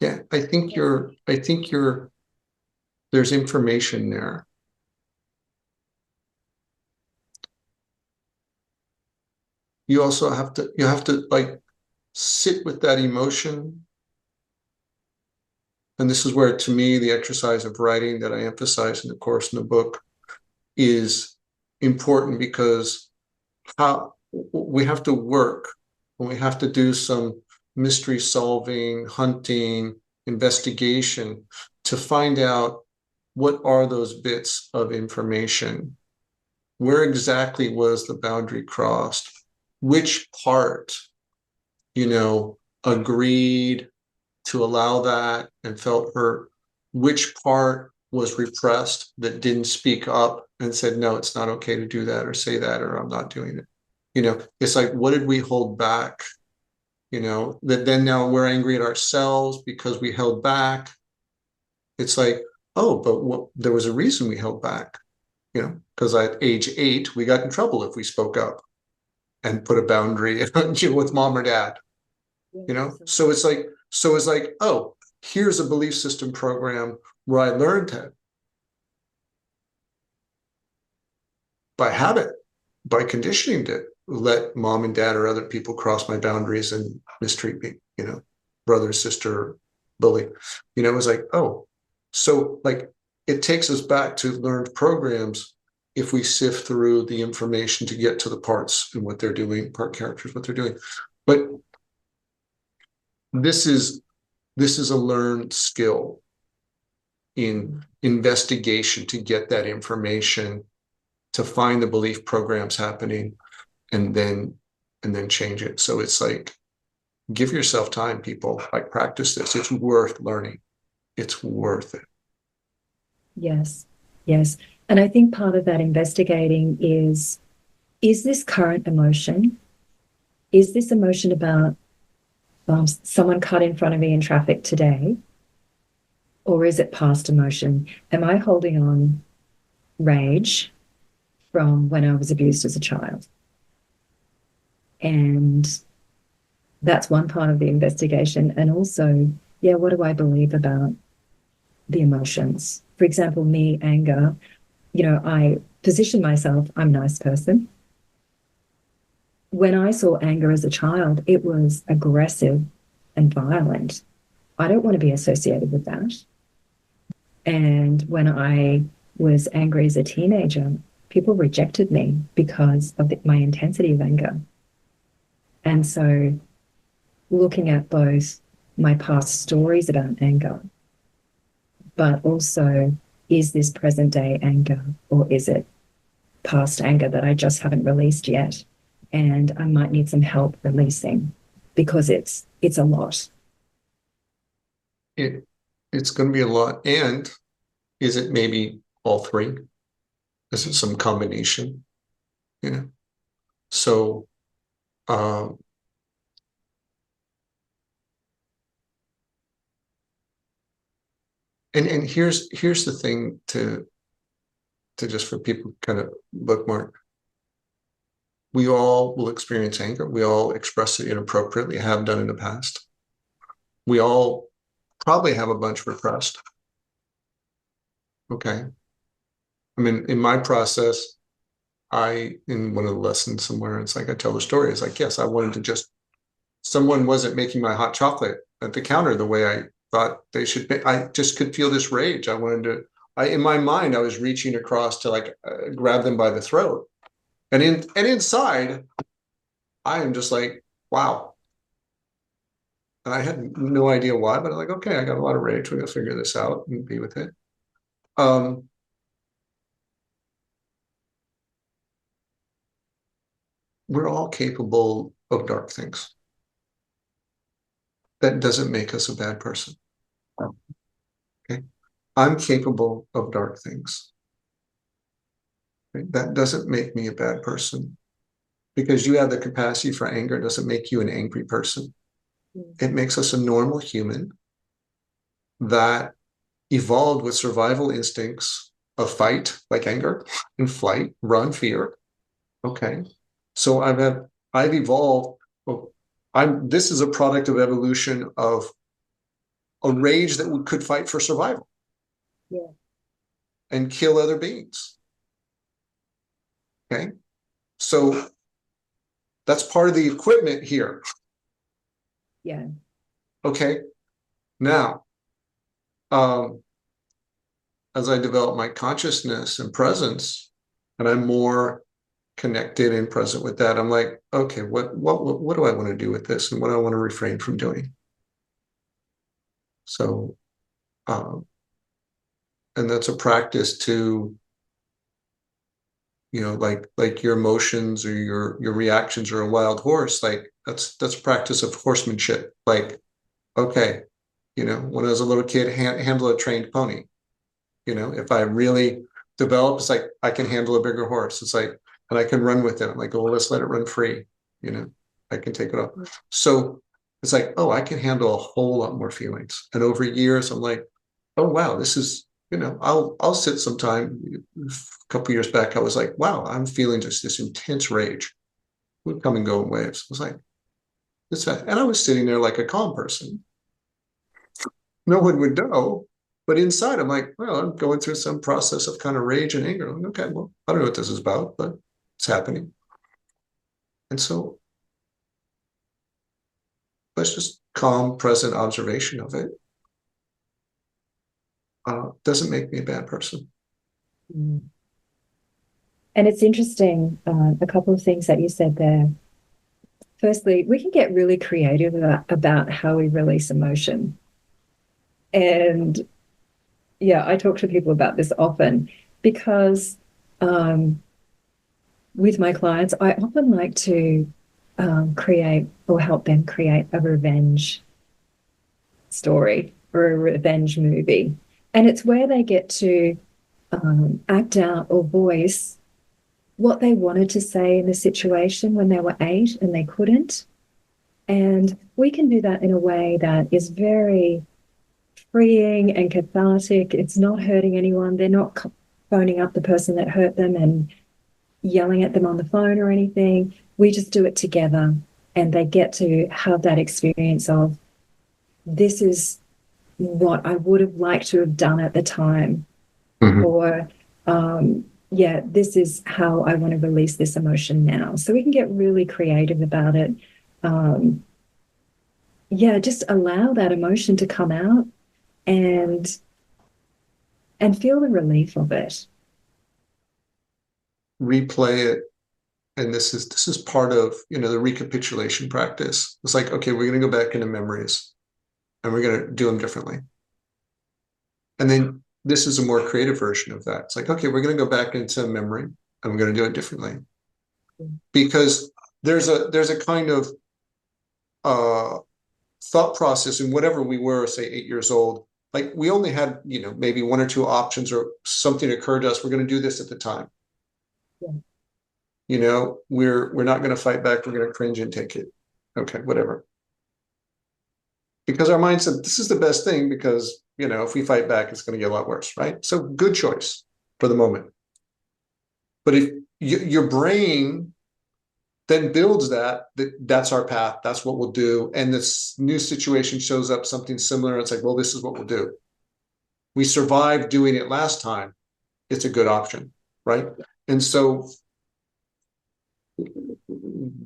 Yeah. I think there's information there. You also you have to like sit with that emotion. And this is where, to me, the exercise of writing that I emphasize in the course in the book is important, because how we have to work, and we have to do some mystery solving, hunting, investigation to find out what are those bits of information. Where exactly was the boundary crossed? Which part, agreed to allow that and felt hurt? Which part was repressed, that didn't speak up and said, no, it's not okay to do that or say that, or I'm not doing it? It's like, what did we hold back? That then now we're angry at ourselves because we held back. It's like, oh, but there was a reason we held back, because at age 8, we got in trouble if we spoke up and put a boundary with mom or dad. So it's like, oh, here's a belief system program where I learned to, by habit, by conditioning, to let mom and dad or other people cross my boundaries and mistreat me, brother, sister, bully. It was like, oh, so like it takes us back to learned programs if we sift through the information to get to the parts and what they're doing, part characters, what they're doing. But this is a learned skill in investigation to get that information, to find the belief programs happening, and then change it. So it's like, give yourself time, people. Like, practice this. It's worth learning. It's worth it. Yes. Yes. And I think part of that investigating is this current emotion? Is this emotion about someone cut in front of me in traffic today? Or is it past emotion? Am I holding on rage from when I was abused as a child? And that's one part of the investigation. And also, yeah, what do I believe about the emotions? For example, me, anger, I position myself, I'm a nice person. When I saw anger as a child, it was aggressive and violent. I don't want to be associated with that. And when I was angry as a teenager, people rejected me because of my intensity of anger. And so looking at both my past stories about anger, but also, is this present day anger, or is it past anger that I just haven't released yet? And I might need some help releasing because it's a lot. It's going to be a lot. And is it maybe all three? Is it some combination? So um, and here's the thing to just for people kind of bookmark. We all will experience anger. We all express it inappropriately, have done in the past. We all probably have a bunch repressed. Okay. I mean, in my process, in one of the lessons somewhere, it's like I tell the story. It's like, yes, I wanted to just, someone wasn't making my hot chocolate at the counter the way I thought they should be. I just could feel this rage. I wanted to, in my mind, I was reaching across to like grab them by the throat. And inside, I am just like, wow. And I had no idea why, but I'm like, okay, I got a lot of rage. We're gonna figure this out and be with it. We're all capable of dark things. That doesn't make us a bad person. Okay. I'm capable of dark things. Okay? That doesn't make me a bad person. Because you have the capacity for anger doesn't make you an angry person. It makes us a normal human that evolved with survival instincts of fight, like anger, and flight, run, fear. Okay. So I've evolved. Well, this is a product of evolution of a rage that could fight for survival. Yeah. And kill other beings. Okay. So that's part of the equipment here. Yeah. Okay. Now, as I develop my consciousness and presence, and I'm more connected and present with that, I'm like, okay, what do I want to do with this, and what do I want to refrain from doing? So, and that's a practice to, like your emotions or your reactions are a wild horse. Like that's practice of horsemanship. Like, okay, when I was a little kid, handle a trained pony. If I really develop, it's like I can handle a bigger horse. It's like, and I can run with it. I'm like, oh, well, let's let it run free. I can take it off. So it's like, oh, I can handle a whole lot more feelings. And over years, I'm like, oh wow, this is, I'll sit sometime. A couple years back, I was like, wow, I'm feeling just this intense rage. It would come and go in waves. I was like, it's that, and I was sitting there like a calm person. No one would know. But inside, I'm like, well, I'm going through some process of kind of rage and anger. I'm like, okay, well, I don't know what this is about, but it's happening. And so let's just calm, present observation of it. doesn't make me a bad person. Mm. And it's interesting, a couple of things that you said there. Firstly, we can get really creative about how we release emotion. And yeah, I talk to people about this often because um, with my clients, I often like to create or help them create a revenge story or a revenge movie. And it's where they get to act out or voice what they wanted to say in the situation when they were 8 and they couldn't. And we can do that in a way that is very freeing and cathartic. It's not hurting anyone. They're not phoning up the person that hurt them and yelling at them on the phone or anything. We just do it together, and they get to have that experience of, this is what I would have liked to have done at the time, or yeah, this is how I want to release this emotion now. So we can get really creative about it. Yeah, just allow that emotion to come out and feel the relief of it. Replay it, and this is part of, the recapitulation practice. It's like, okay, we're going to go back into memories, and we're going to do them differently. And then this is a more creative version of that. It's like, okay, we're going to go back into memory, and we're going to do it differently, because there's a kind of thought process in whatever we were, say 8 years old. Like, we only had, maybe 1 or 2 options, or something occurred to us. We're going to do this at the time. Yeah. We're not going to fight back. We're going to cringe and take it. Okay, whatever. Because our mind said this is the best thing, because, if we fight back, it's going to get a lot worse, right? So good choice for the moment. But if your brain then builds that's our path, that's what we'll do. And this new situation shows up, something similar. It's like, well, this is what we'll do. We survived doing it last time. It's a good option, right? And so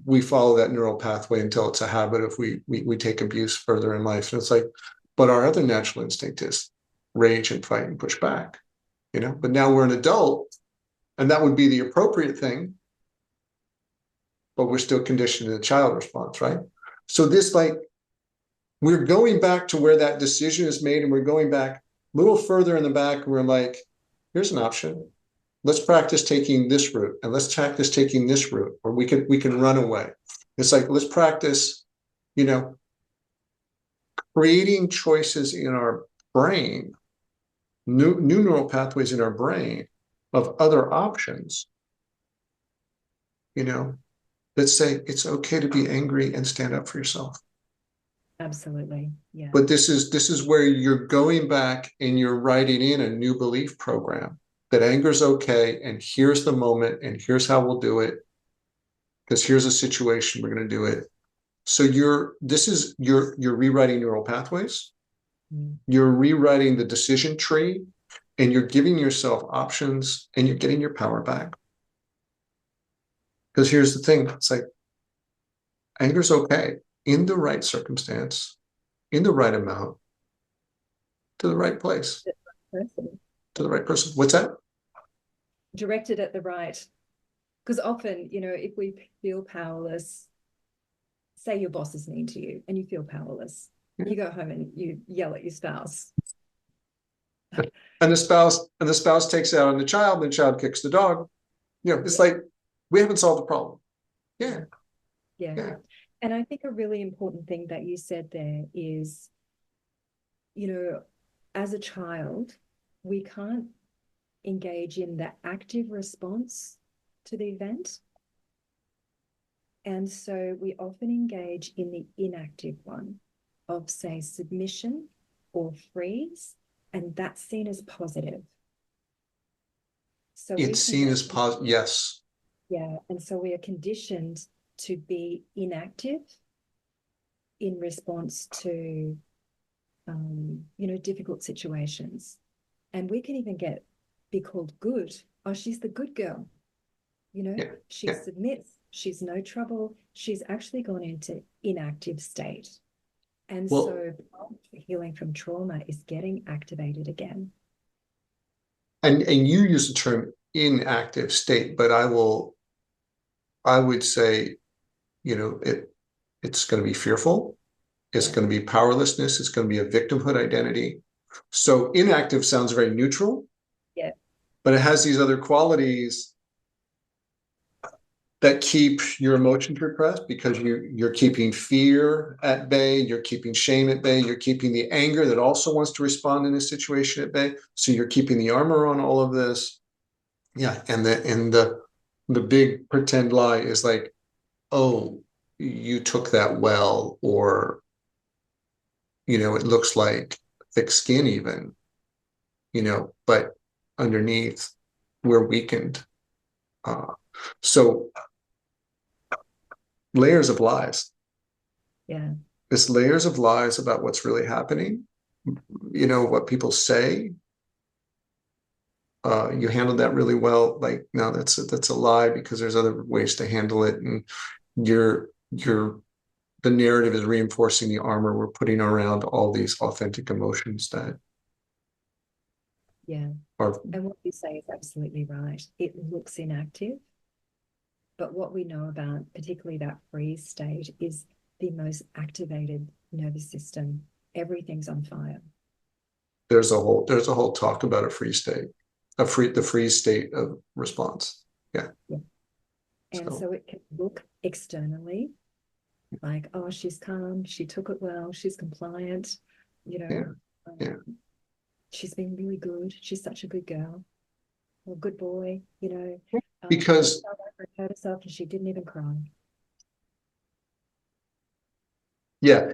we follow that neural pathway until it's a habit if we take abuse further in life. And it's like, but our other natural instinct is rage and fight and push back, but now we're an adult, and that would be the appropriate thing, but we're still conditioned in the child response, right? So this, like, we're going back to where that decision is made, and we're going back a little further in the back, and we're like, here's an option. Let's practice taking this route, and let's practice taking this route, or we can run away. It's like, let's practice, creating choices in our brain, new neural pathways in our brain of other options, that say it's okay to be angry and stand up for yourself. Absolutely. Yeah. But this is where you're going back and you're writing in a new belief program that anger is okay, and here's the moment, and here's how we'll do it, because here's a situation, we're going to do it. So you're rewriting neural pathways. You're rewriting the decision tree, and you're giving yourself options, and you're getting your power back. Because here's the thing, it's like, anger's okay in the right circumstance, in the right amount, to the right place, to the right person. What's that? Directed at the right. Because often, if we feel powerless, say your boss is mean to you and you feel powerless, you go home and you yell at your spouse. And the spouse takes it out on the child, and the child kicks the dog. It's like, we haven't solved the problem. Yeah. And I think a really important thing that you said there is, as a child, we can't engage in the active response to the event. And so we often engage in the inactive one of, say, submission or freeze, and that's seen as positive. So it's seen as positive. Yes. Yeah. And so we are conditioned to be inactive in response to, difficult situations. And we can even be called good. Oh, she's the good girl. She submits. She's no trouble. She's actually gone into inactive state. And so healing from trauma is getting activated again. and you use the term inactive state, but I would say, it's going to be fearful. It's going to be powerlessness. It's going to be a victimhood identity. So inactive sounds very neutral, Yeah. but it has these other qualities that keep your emotions repressed, because you're keeping fear at bay, you're keeping shame at bay, you're keeping the anger that also wants to respond in a situation at bay. So you're keeping the armor on all of this. Yeah, and the big pretend lie is like, oh, you took that well, or it looks like thick skin even, but underneath we're weakened. So layers of lies. Yeah. It's layers of lies about what's really happening. What people say. You handled that really well. Like, no, that's a lie, because there's other ways to handle it, and you're the narrative is reinforcing the armor we're putting around all these authentic emotions that Yeah. are. And what you say is absolutely right. It looks inactive, but what we know about, particularly that freeze state, is the most activated nervous system. Everything's on fire. There's a whole talk about a free state, the freeze state of response. Yeah. Yeah. And So so it can look externally like, oh, she's calm, she took it well, she's compliant, you yeah, know, yeah. she's been really good, she's such a good girl, or good boy, she Because fell over and hurt herself and she didn't even cry. yeah,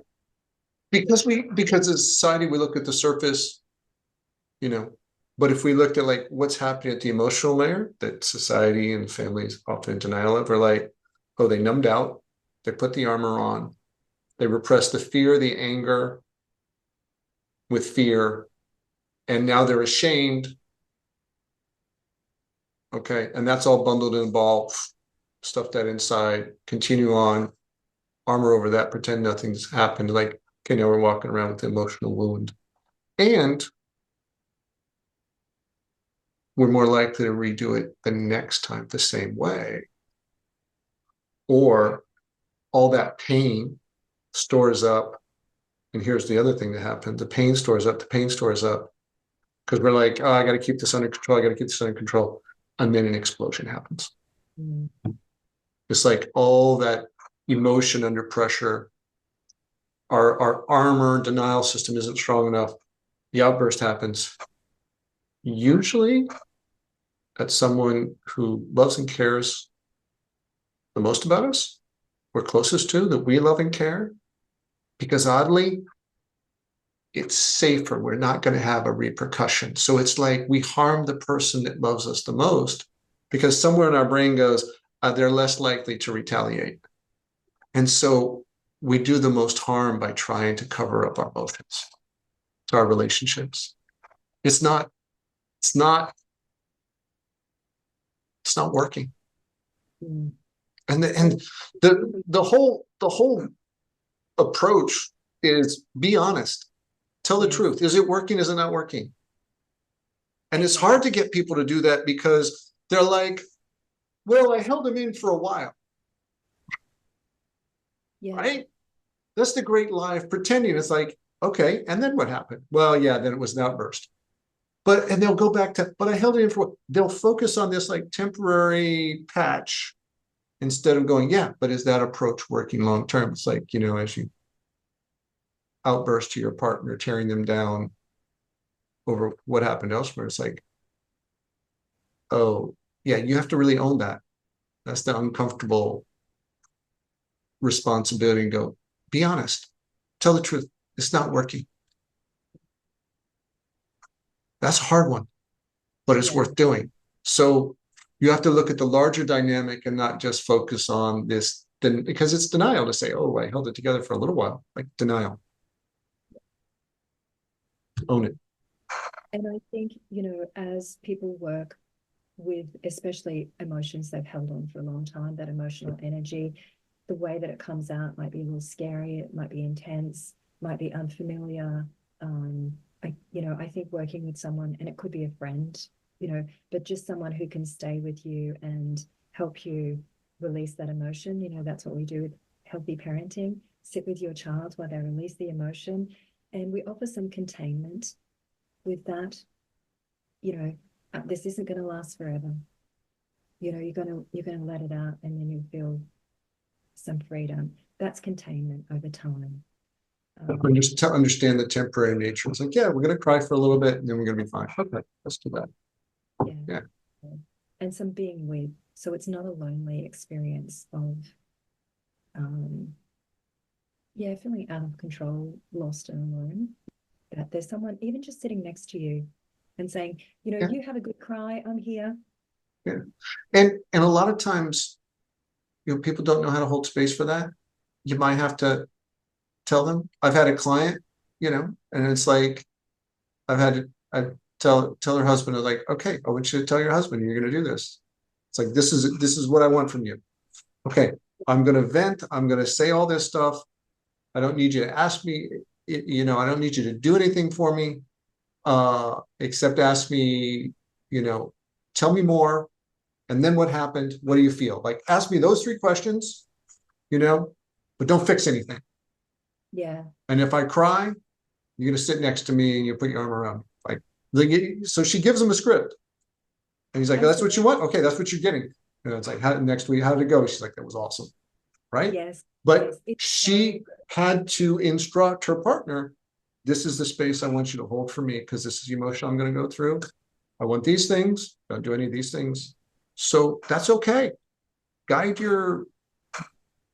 because as a society we look at the surface, you know, but if we looked at like what's happening at the emotional layer that society and families often in denial of, are like, oh, they numbed out, they put the armor on, they repress the fear, the anger with fear, and now they're ashamed. Okay, and that's all bundled in a ball, stuff that inside, continue on, armor over that, pretend nothing's happened. Like, okay, now we're walking around with the emotional wound. And we're more likely to redo it the next time the same way. Or all that pain stores up. And here's the other thing that happens: the pain stores up, because we're like, oh, I got to keep this under control. I got to keep this under control. And then an explosion happens. Mm. It's like all that emotion under pressure, our armor denial system isn't strong enough. The outburst happens. Usually that's someone who loves and cares the most about us, we're closest to, that we love and care, because oddly, it's safer. We're not going to have a repercussion. So it's like we harm the person that loves us the most, because somewhere in our brain goes, they're less likely to retaliate. And so we do the most harm by trying to cover up our emotions to our relationships. It's not, it's not, it's not working. Mm. And the whole approach is be honest. Tell the Yes. truth. Is it working? Is it not working? And it's Amen. hard to get people to do that, because they're like, well, I held him in for a while. Yeah. Right? That's the great lie of pretending. It's like, okay, and then what happened? Well, yeah, then it was an outburst. And they'll go back to, but I held it in for, they'll focus on this like temporary patch instead of going, yeah, but is that approach working long term? It's like, as you outburst to your partner, tearing them down over what happened elsewhere, it's like, oh, yeah, you have to really own that. That's the uncomfortable responsibility, and go, be honest, tell the truth. It's not working. That's a hard one, but it's Yeah. worth doing. So you have to look at the larger dynamic and not just focus on this, because it's denial to say, oh, I held it together for a little while. Like, denial. Own it. And I think, as people work with especially emotions they've held on for a long time, that emotional energy, the way that it comes out might be a little scary, it might be intense, might be unfamiliar. I think working with someone, and it could be a friend, but just someone who can stay with you and help you release that emotion. That's what we do with healthy parenting. Sit with your child while they release the emotion. And we offer some containment with that. This isn't going to last forever. You're gonna let it out, and then you'll feel some freedom. That's containment over time. Just to understand the temporary nature. It's like, yeah, we're going to cry for a little bit and then we're going to be fine. Okay, let's do that. Yeah. And some being with, so it's not a lonely experience of feeling out of control, lost and alone. That there's someone even just sitting next to you and saying, you have a good cry, I'm here. Yeah. And a lot of times, people don't know how to hold space for that. You might have to tell them. I've had a client, and it's like I tell her husband, I'm like, okay, I want you to tell your husband you're going to do this. It's like, this is what I want from you. Okay, I'm going to vent. I'm going to say all this stuff. I don't need you to ask me, I don't need you to do anything for me, except ask me, tell me more. And then what happened? What do you feel? Like, ask me those 3 questions, but don't fix anything. Yeah. And if I cry, you're going to sit next to me and you put your arm around me. Like, so she gives him a script. And he's like, that's what you want? Okay, that's what you're getting. And it's like, next week, how did it go? She's like, that was awesome. Right? Yes. But she had to instruct her partner, this is the space I want you to hold for me, because this is the emotion I'm going to go through. I want these things. Don't do any of these things. So that's okay. Guide your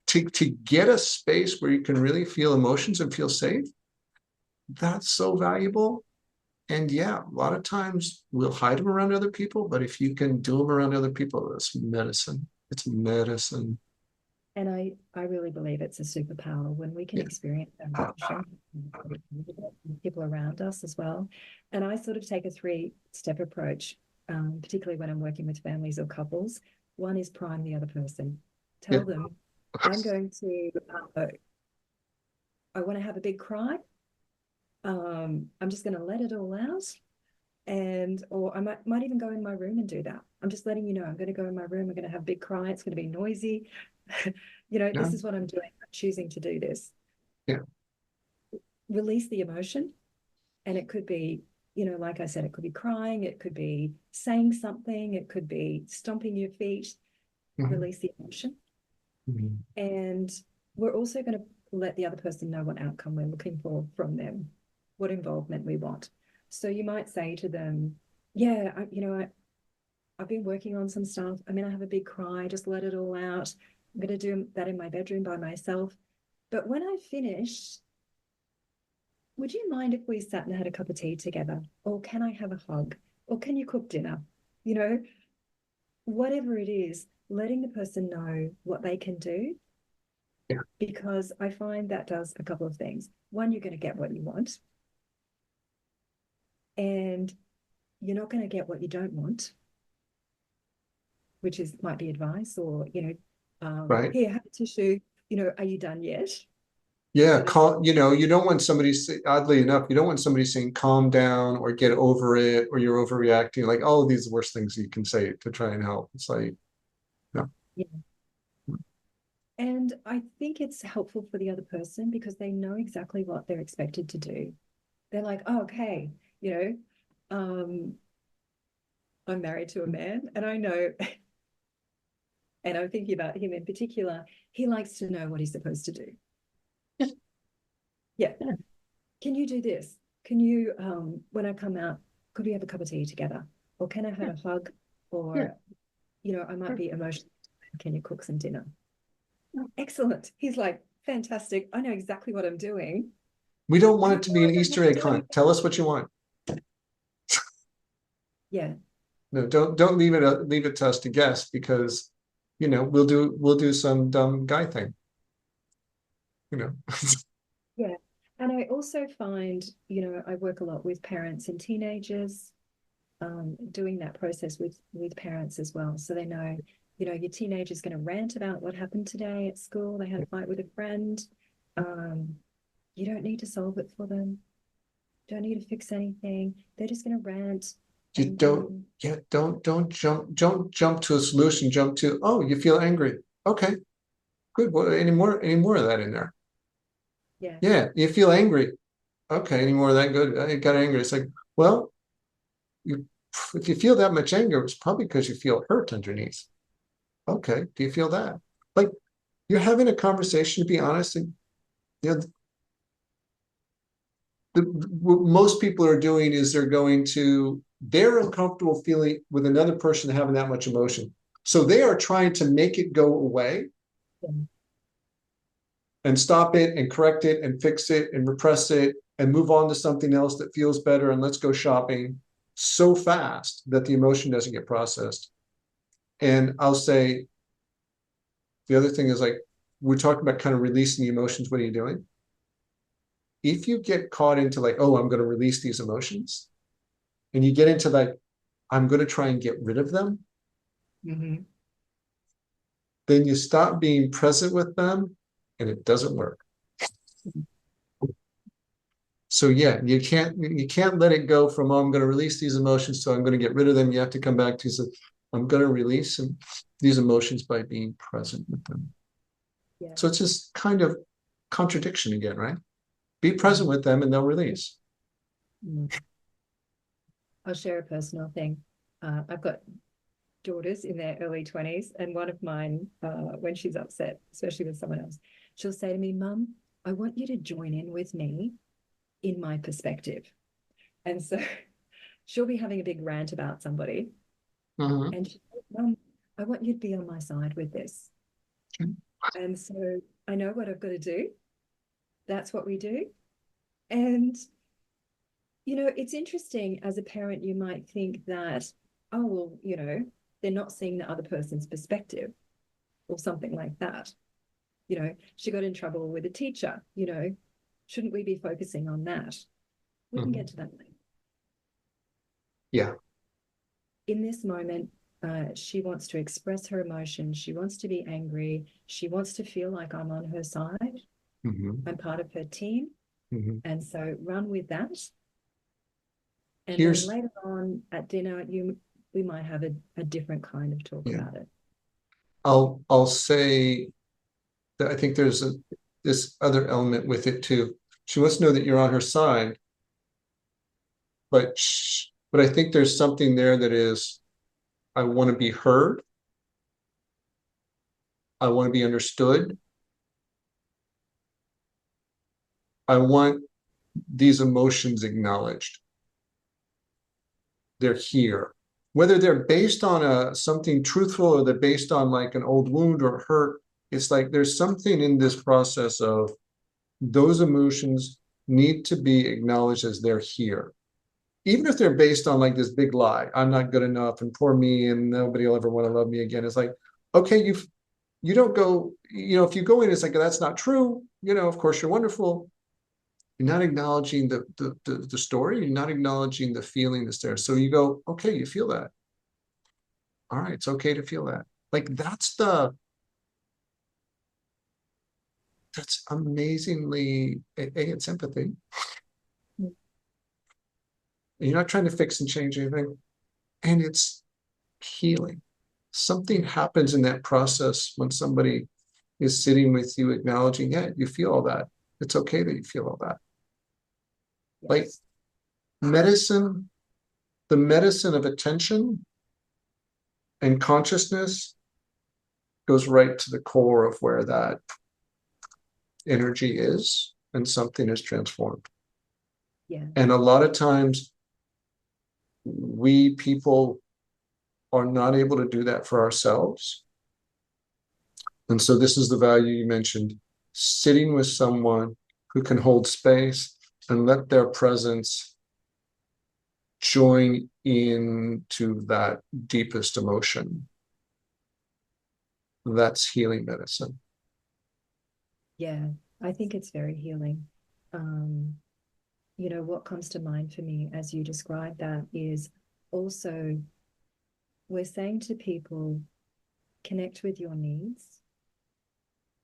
to get a space where you can really feel emotions and feel safe. That's so valuable. And yeah, a lot of times we'll hide them around other people, but if you can do them around other people, that's medicine. It's medicine. And I really believe it's a superpower when we can experience emotion, people around us as well. And I sort of take a 3-step approach, particularly when I'm working with families or couples. One is prime the other person. Tell them, I'm going to, I want to have a big cry. I'm just going to let it all out. Or I might even go in my room and do that. I'm just letting you know, I'm going to go in my room. I'm going to have a big cry. It's going to be noisy. This is what I'm doing. I'm choosing to do this. Yeah. Release the emotion. And it could be, like I said, it could be crying. It could be saying something. It could be stomping your feet. Release the emotion. And we're also going to let the other person know what outcome we're looking for from them, what involvement we want. So you might say to them, yeah, I've been working on some stuff. I have a big cry, just let it all out. I'm going to do that in my bedroom by myself. But when I finish, would you mind if we sat and had a cup of tea together? Or can I have a hug? Or can you cook dinner? Whatever it is, letting the person know what they can do. Yeah. Because I find that does a couple of things. One, you're going to get what you want. And you're not going to get what you don't want, which might be advice or, right. Here, have a tissue, are you done yet? Yeah, you don't want somebody, oddly enough, you don't want somebody saying calm down or get over it or you're overreacting. Like, oh, these are the worst things you can say to try and help. It's like, no. Yeah. And I think it's helpful for the other person because they know exactly what they're expected to do. They're like, oh, okay, I'm married to a man and I know, and I'm thinking about him in particular, he likes to know what he's supposed to do. Yeah. Can you do this? Can you, when I come out, could we have a cup of tea together? Or can I have a hug? Or, I might be emotional. Can you cook some dinner? Excellent. He's like, fantastic. I know exactly what I'm doing. We don't want it to be an Easter egg hunt. Tell us what you want. Yeah. No, don't leave it to us to guess because, we'll do some dumb guy thing. Yeah. And I also find, I work a lot with parents and teenagers, doing that process with parents as well. So they know, your teenager's going to rant about what happened today at school. They had a fight with a friend. You don't need to solve it for them. Don't need to fix anything. They're just going to rant. You And don't, yeah, don't jump to a solution, jump to, oh, you feel angry. Okay, good. What, any more of that in there? yeah, Yeah, you feel angry. Okay, any more of that? Good. I got angry. It's like, well, you, if you feel that much anger, it's probably because you feel hurt underneath. Okay, do you feel that? Like you're having a conversation, to be honest, and you know, what most people are doing is they're uncomfortable feeling with another person having that much emotion. So they are trying to make it go away yeah, and stop it and correct it and fix it and repress it and move on to something else that feels better and let's go shopping so fast that the emotion doesn't get processed. And I'll say the other thing is like, we're talking about kind of releasing the emotions. What are you doing? If you get caught into like, oh, I'm going to release these emotions, and you get into like, I'm going to try and get rid of them, mm-hmm. then you stop being present with them and it doesn't work. So yeah, you can't let it go from, oh, I'm going to release these emotions, so I'm going to get rid of them. You have to come back to, so I'm going to release these emotions by being present with them. Yeah. So it's just kind of contradiction again, right? Be present Mm. with them and they'll release. Mm. I'll share a personal thing. I've got daughters in their early 20s, and one of mine, when she's upset, especially with someone else, she'll say to me, Mum, I want you to join in with me in my perspective. And so she'll be having a big rant about somebody, Mhm. and she says, Mum, I want you to be on my side with this. And so I know what I've got to do. That's what we do. And, it's interesting as a parent, you might think that, oh, well, they're not seeing the other person's perspective or something like that. She got in trouble with a teacher, shouldn't we be focusing on that? We can get Mhm. to that later. Yeah. In this moment, she wants to express her emotions. She wants to be angry. She wants to feel like I'm on her side. Mhm. I'm part of her team. Mhm. And so run with that. And then Here's, later on at dinner, we might have a different kind of talk yeah, about it. I'll say that I think there's this other element with it too. She wants to know that you're on her side, but I think there's something there that is, I want to be heard. I want to be understood. I want these emotions acknowledged. They're here. Whether they're based on something truthful or they're based on like an old wound or hurt, it's like there's something in this process of those emotions need to be acknowledged as they're here. Even if they're based on like this big lie, I'm not good enough and poor me and nobody will ever want to love me again. It's like, okay, you don't go, if you go in, it's like, that's not true. Of course you're wonderful. You're not acknowledging the story. You're not acknowledging the feeling that's there. So you go, okay, you feel that. All right, it's okay to feel that. Like that's amazingly, it's empathy. You're not trying to fix and change anything. And it's healing. Something happens in that process when somebody is sitting with you, acknowledging, yeah, you feel all that. It's okay that you feel all that. Like Yes. medicine, the medicine of attention and consciousness goes right to the core of where that energy is, and something is transformed. Yeah. And a lot of times, we people are not able to do that for ourselves. And so, this is the value you mentioned, sitting with someone who can hold space and let their presence join into that deepest emotion. That's healing medicine. Yeah. I think it's very healing. Um, what comes to mind for me as you describe that is also we're saying to people, connect with your needs.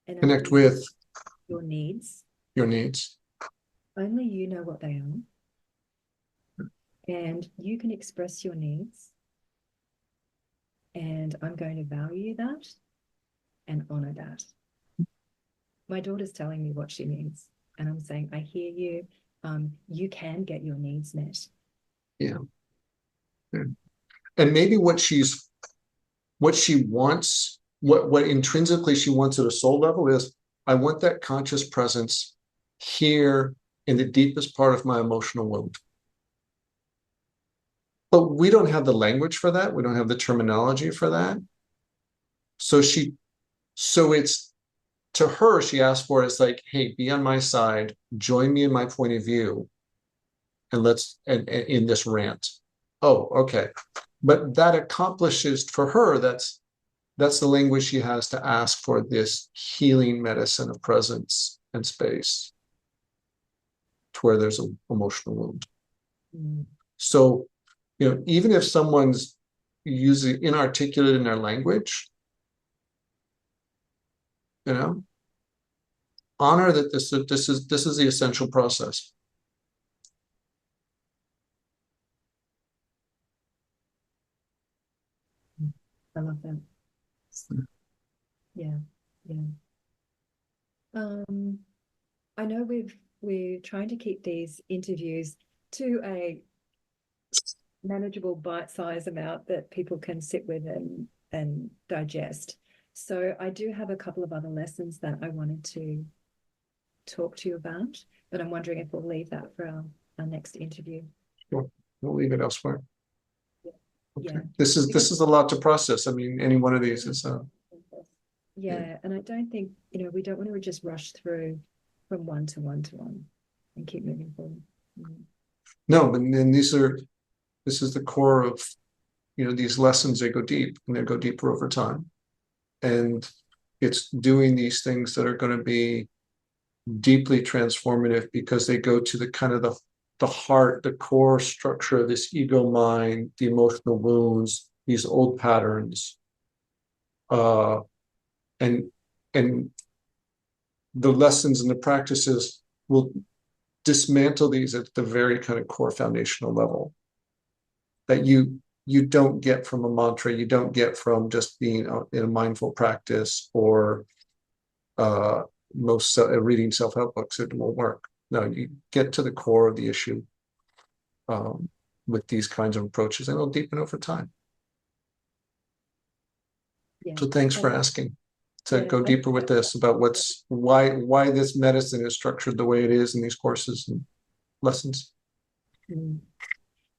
And Connect only you, with your needs, your needs. only you know what they are. and you can express your needs, and I'm going to value that and honor that. My daughter's telling me what she needs, and I'm saying, I hear you. You can get your needs met. Yeah. And maybe what she wants, what intrinsically she wants at a soul level is, I want that conscious presence here in the deepest part of my emotional wound. But we don't have the language for that. We don't have the terminology for that. So it's, to her, she asked for it. It's like, hey, be on my side, join me in my point of view, and and in this rant. Oh, okay. But that accomplishes for her, that's the language she has to ask for this healing medicine of presence and space to where there's an emotional wound. Mm. So, even if someone's using inarticulate in their language, honor that this is the essential process. I love that. Yeah, yeah. I know we're trying to keep these interviews to a manageable bite-size amount that people can sit with and digest. So I do have a couple of other lessons that I wanted to talk to you about, but I'm wondering if we'll leave that for our next interview. Sure. We'll leave it elsewhere. Yeah. Okay. Yeah. This is a lot to process. I mean, any one of these is yeah, and I don't think, we don't want to just rush through from one to one to one and keep moving forward. Mm-hmm. No, but then this is the core of these lessons. They go deep, and they go deeper over time, and it's doing these things that are going to be deeply transformative because they go to the kind of the heart, the core structure of this ego mind, the emotional wounds, these old patterns, and and the lessons and the practices will dismantle these at the very kind of core foundational level that you don't get from a mantra, you don't get from just being in a mindful practice or reading self-help books. It won't work. No, you get to the core of the issue with these kinds of approaches, and it'll deepen over time. Yeah. So thanks for asking to go deeper with this about why this medicine is structured the way it is in these courses and lessons.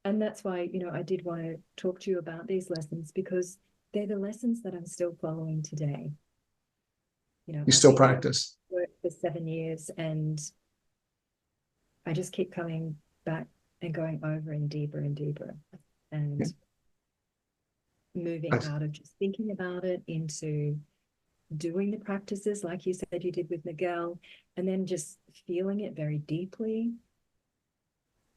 And that's why, I did want to talk to you about these lessons, because they're the lessons that I'm still following today. You still practice. I worked for 7 years, and I just keep coming back and going over and deeper and moving out of just thinking about it into doing the practices like you said you did with Miguel, and then just feeling it very deeply.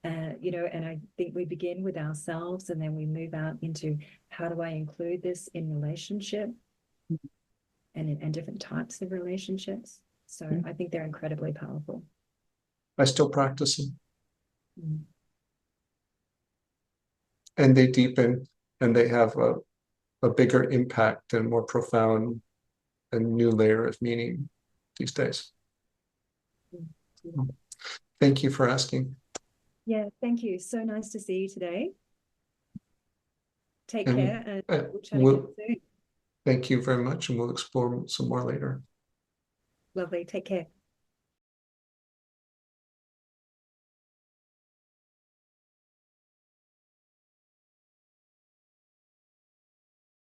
And I think we begin with ourselves, and then we move out into, how do I include this in relationship and different types of relationships. So I think they're incredibly powerful. I still practice them. Mm. And they deepen, and they have a bigger impact and more profound and new layer of meaning these days. Thank you for asking. Yeah, thank you. So nice to see you today. Take care, and we'll chat again soon. Thank you very much, and we'll explore some more later. Lovely. Take care.